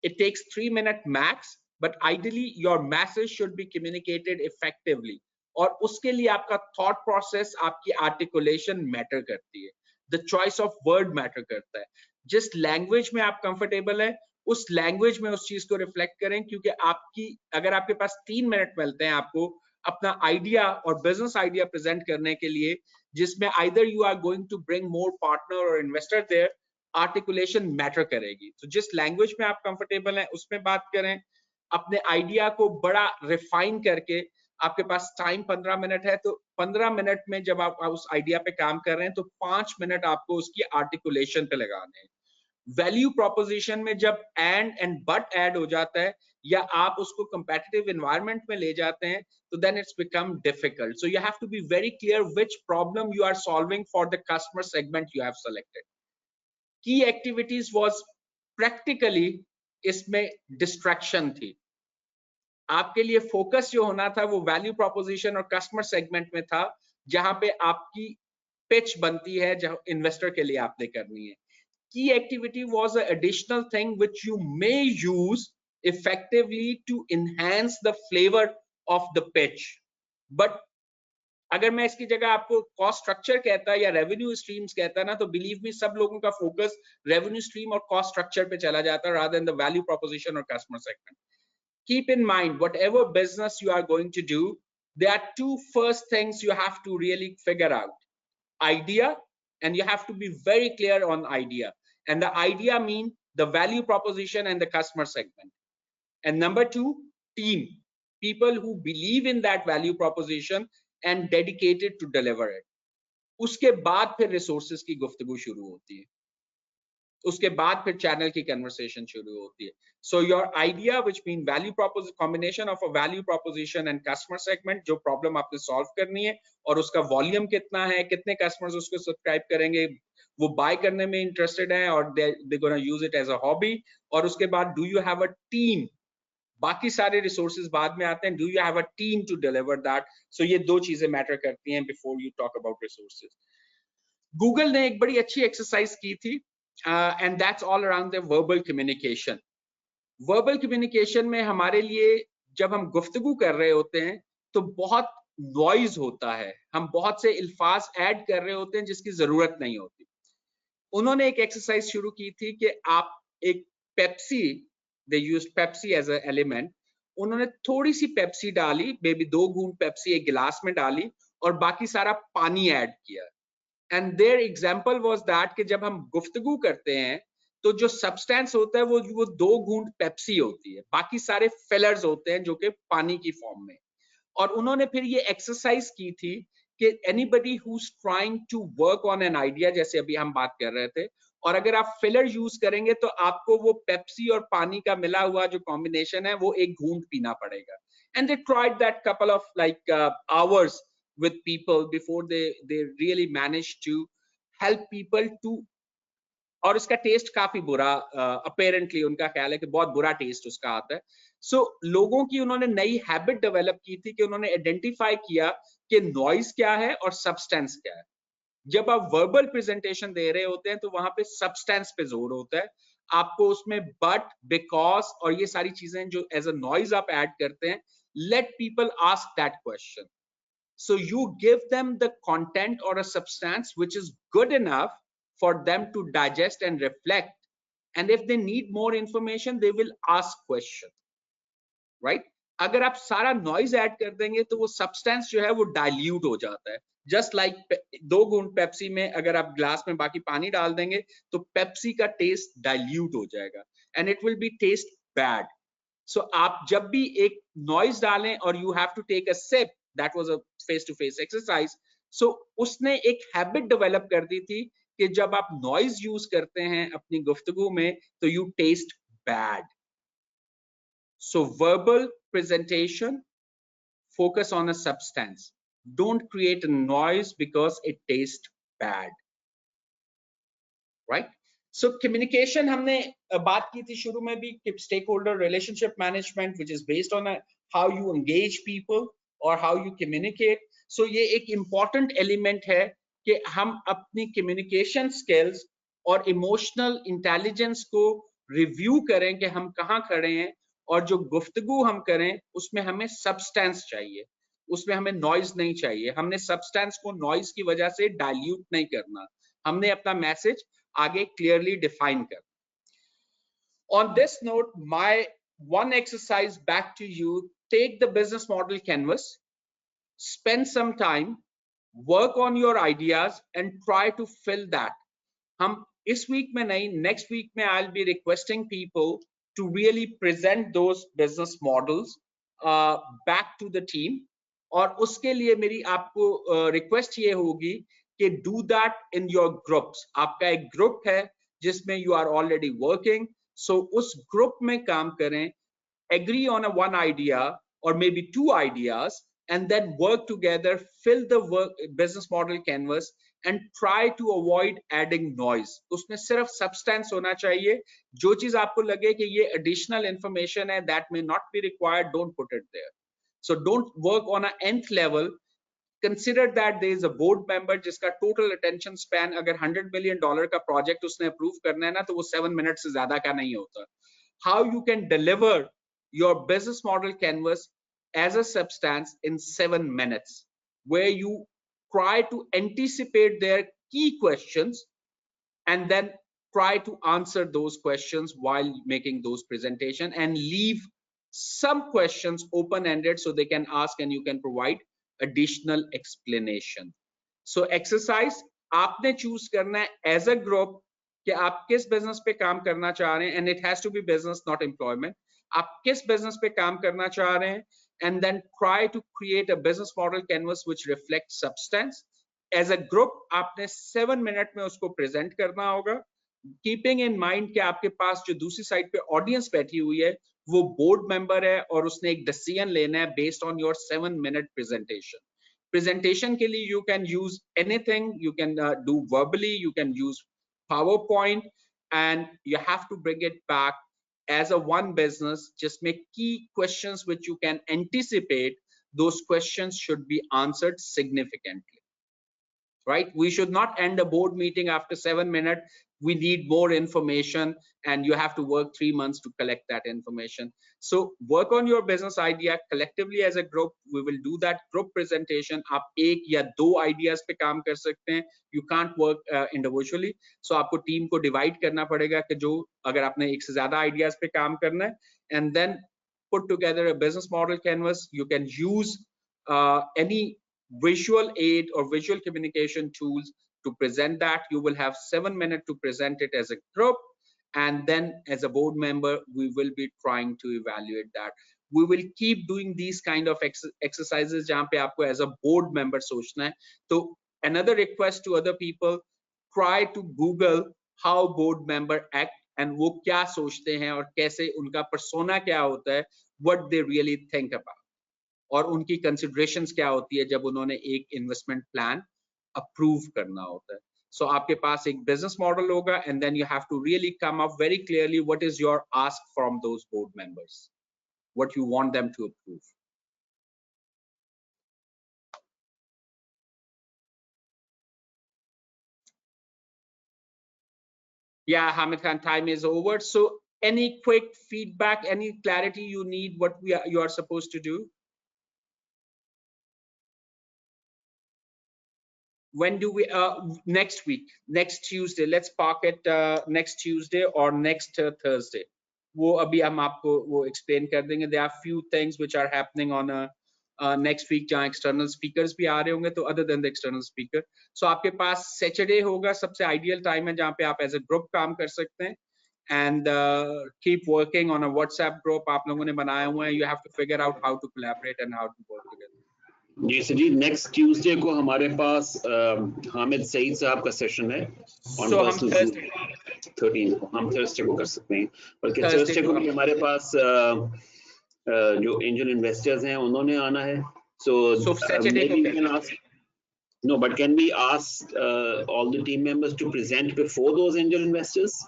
It takes 3 minutes max, but ideally your message should be communicated effectively। और उसके लिए आपका thought process, आपकी articulation matter करती है, the choice of word matter करता है। जिस language में आप comfortable है उस language में उस चीज को reflect करें, क्योंकि आपकी अगर आपके पास 3 मिनट मिलते हैं आपको अपना आइडिया और बिजनेस आइडिया प्रेजेंट करने के लिए, जिसमें either you are going to bring more partner or investor there, articulation matter करेगी। तो जिस लैंग्वेज में आप कंफर्टेबल हैं उसमें बात करें, अपने आइडिया को बड़ा रिफाइन करके। आपके पास टाइम 15 मिनट है, तो 15 मिनट में जब आप उस आइडिया पे काम कर रहे हैं तो 5 मिनट आपको उसकी आर्टिकुलेशन पे लगाने हैं। वैल्यू प्रोपोजिशन में जब एंड बट ऐड हो जाता है या आप उसको कंपेटिटिव एनवायरनमेंट में ले जाते हैं तो then it's become difficult. So you have to be very clear which problem you are solving for the customer segment you have selected. Key activities was practically इसमें डिस्ट्रैक्शन थी। आपके लिए फोकस जो होना था वो वैल्यू प्रोपोजिशन और customer segment में था, जहां पे आपकी पिच बनती है, जहां इन्वेस्टर के लिए आपने करनी है। Key activity was a additional thing which you may use effectively to enhance the flavour of the pitch. But अगर मैं इसकी जगह आपको कॉस्ट स्ट्रक्चर कहता या रेवेन्यू स्ट्रीम्स कहता ना, तो बिलीव मी सब लोगों का फोकस रेवेन्यू स्ट्रीम और कॉस्ट स्ट्रक्चर पे चला जाता rather than the value proposition और customer segment. Keep in mind whatever business you are going to do, there are two first things you have to really figure out: idea, and you have to be very clear on idea, and the idea mean the value proposition and the customer segment, and number two, team, people who believe in that value proposition and dedicated to deliver it। उसके बाद फिर resources की गुफ्तगू शुरू होती है। उसके बाद फिर चैनल की कन्वर्सेशन शुरू होती है. So your idea which mean value proposition, combination of a value proposition and customer segment, जो प्रॉब्लम आपने सॉल्व करनी है और उसका वॉल्यूम कितना है, कितने कस्टमर्स उसको सब्सक्राइब करेंगे, वो बाय करने में इंटरेस्टेड है और they gonna use it as a hobby. और उसके बाद do you have a team, बाकी सारे रिसोर्सेज बाद में आते हैं, do you have a team to deliver that. So ये दो चीजें मैटर करती हैं before you talk about resources. Google ने एक बड़ी अच्छी एक्सरसाइज की थी and that's all around the verbal communication. Verbal communication में हमारे लिए जब हम गुफ्तगू कर रहे होते हैं तो बहुत नॉइज होता है, हम बहुत से अल्फाज ऐड कर रहे होते हैं जिसकी जरूरत नहीं होती. उन्होंने एक एक्सरसाइज शुरू की थी कि आप एक Pepsi, they used Pepsi as a element, उन्होंने थोड़ी सी पेप्सी डाली, बेबी 2 घूंट पेप्सी एक गिलास में डाली और बाकी सारा पानी ऐड किया. And their example was that कि जब हम गुफ्तगू करते हैं तो जो सब्सटेंस होता है वो 2 घूंट पेप्सी होती है, बाकी सारे फिलर्स होते हैं जो कि पानी की फॉर्म में. और उन्होंने फिर ये एक्सरसाइज की थी कि anybody who is trying to work on an idea, जैसे अभी हम बात कर रहे थे, और अगर आप फिलर यूज करेंगे तो आपको वो पेप्सी और पानी का मिला हुआ जो कॉम्बिनेशन है वो एक घूंट पीना पड़ेगा. And they tried that couple of like ours with people before they really manage to help people to. और इसका टेस्ट काफी बुरा अपेरेंटली उनका ख्याल है कि बहुत बुरा टेस्ट उसका आता है. सो लोगों की उन्होंने नई हैबिट डेवलप की थी कि उन्होंने आइडेंटिफाई किया कि नॉइज क्या है और सब्सटेंस क्या है. जब आप वर्बल प्रेजेंटेशन दे रहे होते हैं तो वहां पे सब्सटेंस पे जोर होता है. आपको उसमें बट, बिकॉज और ये सारी चीजें जो एज अ नॉइज आप ऐड करते हैं, let people ask that question. So you give them the content or a substance which is good enough for them to digest and reflect. And if they need more information, they will ask question, right? अगर आप सारा noise add कर देंगे तो वो substance जो है वो dilute हो जाता है. Just like 2 घूंट पेप्सी में अगर आप ग्लास में बाकी पानी डाल देंगे तो पेप्सी का टेस्ट dilute हो जाएगा and it will be taste bad. So आप जब भी एक noise डालें और you have to take a sip, that was a face to face exercise. So उसने एक habit develop कर दी थी कि जब आप noise use करते हैं अपनी गुफ्तगू में तो you taste bad. So verbal presentation, focus on a substance. Don't create a noise because it tastes bad. Right? So communication हमने बात की थी शुरू में भी कि stakeholder relationship management, which is based on how you engage people or how you communicate. So ये एक important element है कि हम अपनी communication skills और emotional intelligence को review करें कि हम कहाँ खड़े हैं, और जो गुफ्तगू हम करें उसमें हमें substance चाहिए, उसमें हमें noise नहीं चाहिए. हमने substance को noise की वजह से dilute नहीं करना, हमने अपना message आगे clearly define कर. On this note, my one exercise back to you: take the business model canvas, spend some time, work on your ideas and try to fill that. हम इस वीक में नहीं, next week में I'll be requesting people to really present those business models back to the team. और उसके लिए मेरी आपको request ये होगी कि do that in your groups. आपका एक group है जिसमें you are already working, so उस group में काम करें, agree on a one idea or maybe 2 ideas and then work together, fill the business model canvas and try to avoid adding noise. उसमें सिर्फ substance होना चाहिए. जो चीज आपको लगे कि ये additional information है, that may not be required, don't put it there. So don't work on a nth level. Consider that there is a board member जिसका total attention span अगर $100 million का project उसने approve करना है ना, तो वो 7 minutes से ज्यादा का नहीं होता. How you can deliver your business model canvas as a substance in 7 minutes, where you try to anticipate their key questions and then try to answer those questions while making those presentation, and leave some questions open-ended so they can ask and you can provide additional explanation. So exercise आपने choose करना है as a group कि आप किस business पे काम करना चाह रहे हैं, and it has to be business not employment. आप किस business पे काम करना चाह रहे हैं, and then try to create a business model canvas which reflects substance. As a group आपने 7 minutes में उसको present करना होगा. कीपिंग इन माइंड कि आपके पास जो दूसरी साइड पे ऑडियंस बैठी हुई है वो बोर्ड मेंबर है और उसने एक डिसीजन लेना है based on your 7-minute presentation के लिए you can use anything, you can do verbally, you can use PowerPoint, and you have to bring it back as a one business. Just make key questions which you can anticipate. Those questions should be answered significantly. Right? We should not end a board meeting after 7 minutes. We need more information, and you have to work 3 months to collect that information. So work on your business idea collectively as a group. We will do that group presentation. आप एक या दो ideas पे काम कर सकते हैं. You can't work individually. So आपको team को divide करना पड़ेगा कि जो अगर आपने एक से ज़्यादा ideas पे काम करना है, and then put together a business model canvas. You can use any visual aid or visual communication tools to present that. You will have 7 minutes to present it as a group, and then as a board member we will be trying to evaluate that. We will keep doing these kind of exercises jahan pe aapko as a board member sochna hai. So another request to other people, try to Google how board member act and wo kya sochte hain aur kaise unka persona kya hota hai, what they really think about, और उनकी considerations क्या होती है जब उन्होंने एक investment plan approve करना होता है. सो आपके पास एक बिजनेस मॉडल होगा, and then you have to really come up very clearly what is your ask from those board members, what you want them to approve. Yeah, Hamid Khan, time is over. So any quick feedback, any clarity you need, what you are supposed to do? When do we next week, next Tuesday, let's park it next Tuesday or next Thursday. वो अभी हम आपको वो explain कर देंगे. There are few things which are happening on next week जहाँ external speakers भी आ रहे होंगे. तो other than the external speaker, so आपके पास Saturday होगा सबसे ideal time है जहाँ पे आप as a group काम कर सकते हैं, and keep working on a WhatsApp group आप लोगों ने बनाया हुआ है. You have to figure out how to collaborate and how to work together. जी सर जी, नेक्स्ट ट्यूसडे को हमारे पास हामिद सईद साहब का सेशन है ऑन पर्सनल 13 को. हम थर्सडे को कर सकते हैं, बल्कि थर्सडे को भी हमारे पास जो एंजल इन्वेस्टर्स हैं उन्होंने आना है. सो maybe we can ask, no, but can we ask all the team members to present before those angel investors?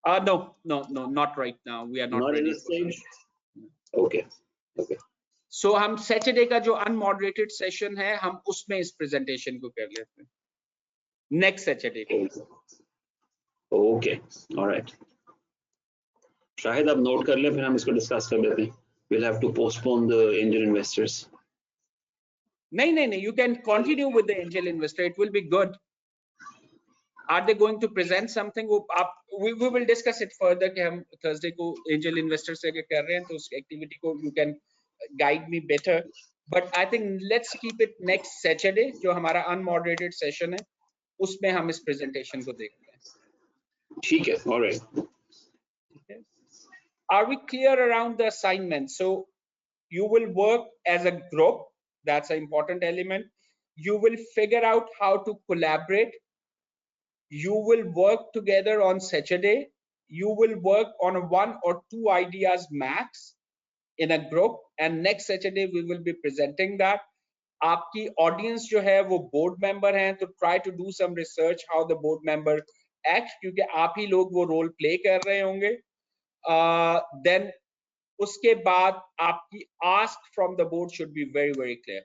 No, not right now. We are not ready for that. Okay. So हम Saturday का जो अनमॉडरेटेड session है हम उसमें इस presentation को कर लेते हैं नेक्स्ट सैटरडे को. Okay, alright. शायद आप नोट कर लें, फिर हम इसको डिस्कस कर लेते हैं. we'll have to postpone the angel investors. नहीं, you can continue with the angel investor. It will be good. Are they going to present something? We will discuss it further कि हम Thursday को angel investor से कर रहे हैं, तो उस activity को you can guide me better. But I think let's keep it next Saturday, जो हमारा unmoderated session है, उसमें हम इस presentation को देखते हैं. ठीक है, all right. Okay. Are we clear around the assignment? So you will work as a group. That's an important element. You will figure out how to collaborate. You will work together on Saturday. You will work on 1 or 2 ideas max in a group, and next Saturday we will be presenting that. आपकी audience जो है वो board member हैं, तो try to do some research how the board member act, क्योंकि आप ही लोग वो role play कर रहे होंगे. Then उसके बाद आपकी ask from the board should be very, very clear.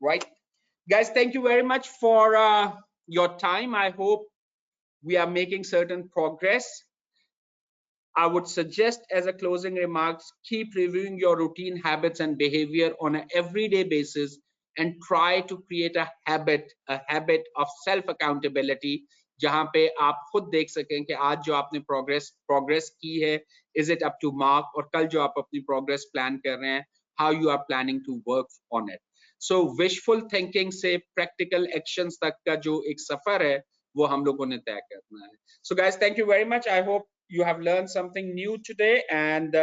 Right, guys, thank you very much for your time. I hope we are making certain progress. I would suggest as a closing remarks, keep reviewing your routine habits and behavior on an everyday basis, and try to create a habit of self accountability, जहां पे आप खुद देख सकें कि आज जो आपने progress की है, is it up to mark, और कल जो आप अपनी progress plan कर रहे हैं, how you are planning to work on it. So wishful thinking से practical actions तक का जो एक सफर है वो हम लोगों ने तय करना है. So guys, thank you very much. I hope you have learned something new today, and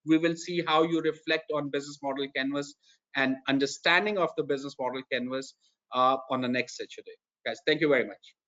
we will see how you reflect on business model canvas and understanding of the business model canvas on the next Saturday. Guys, thank you very much.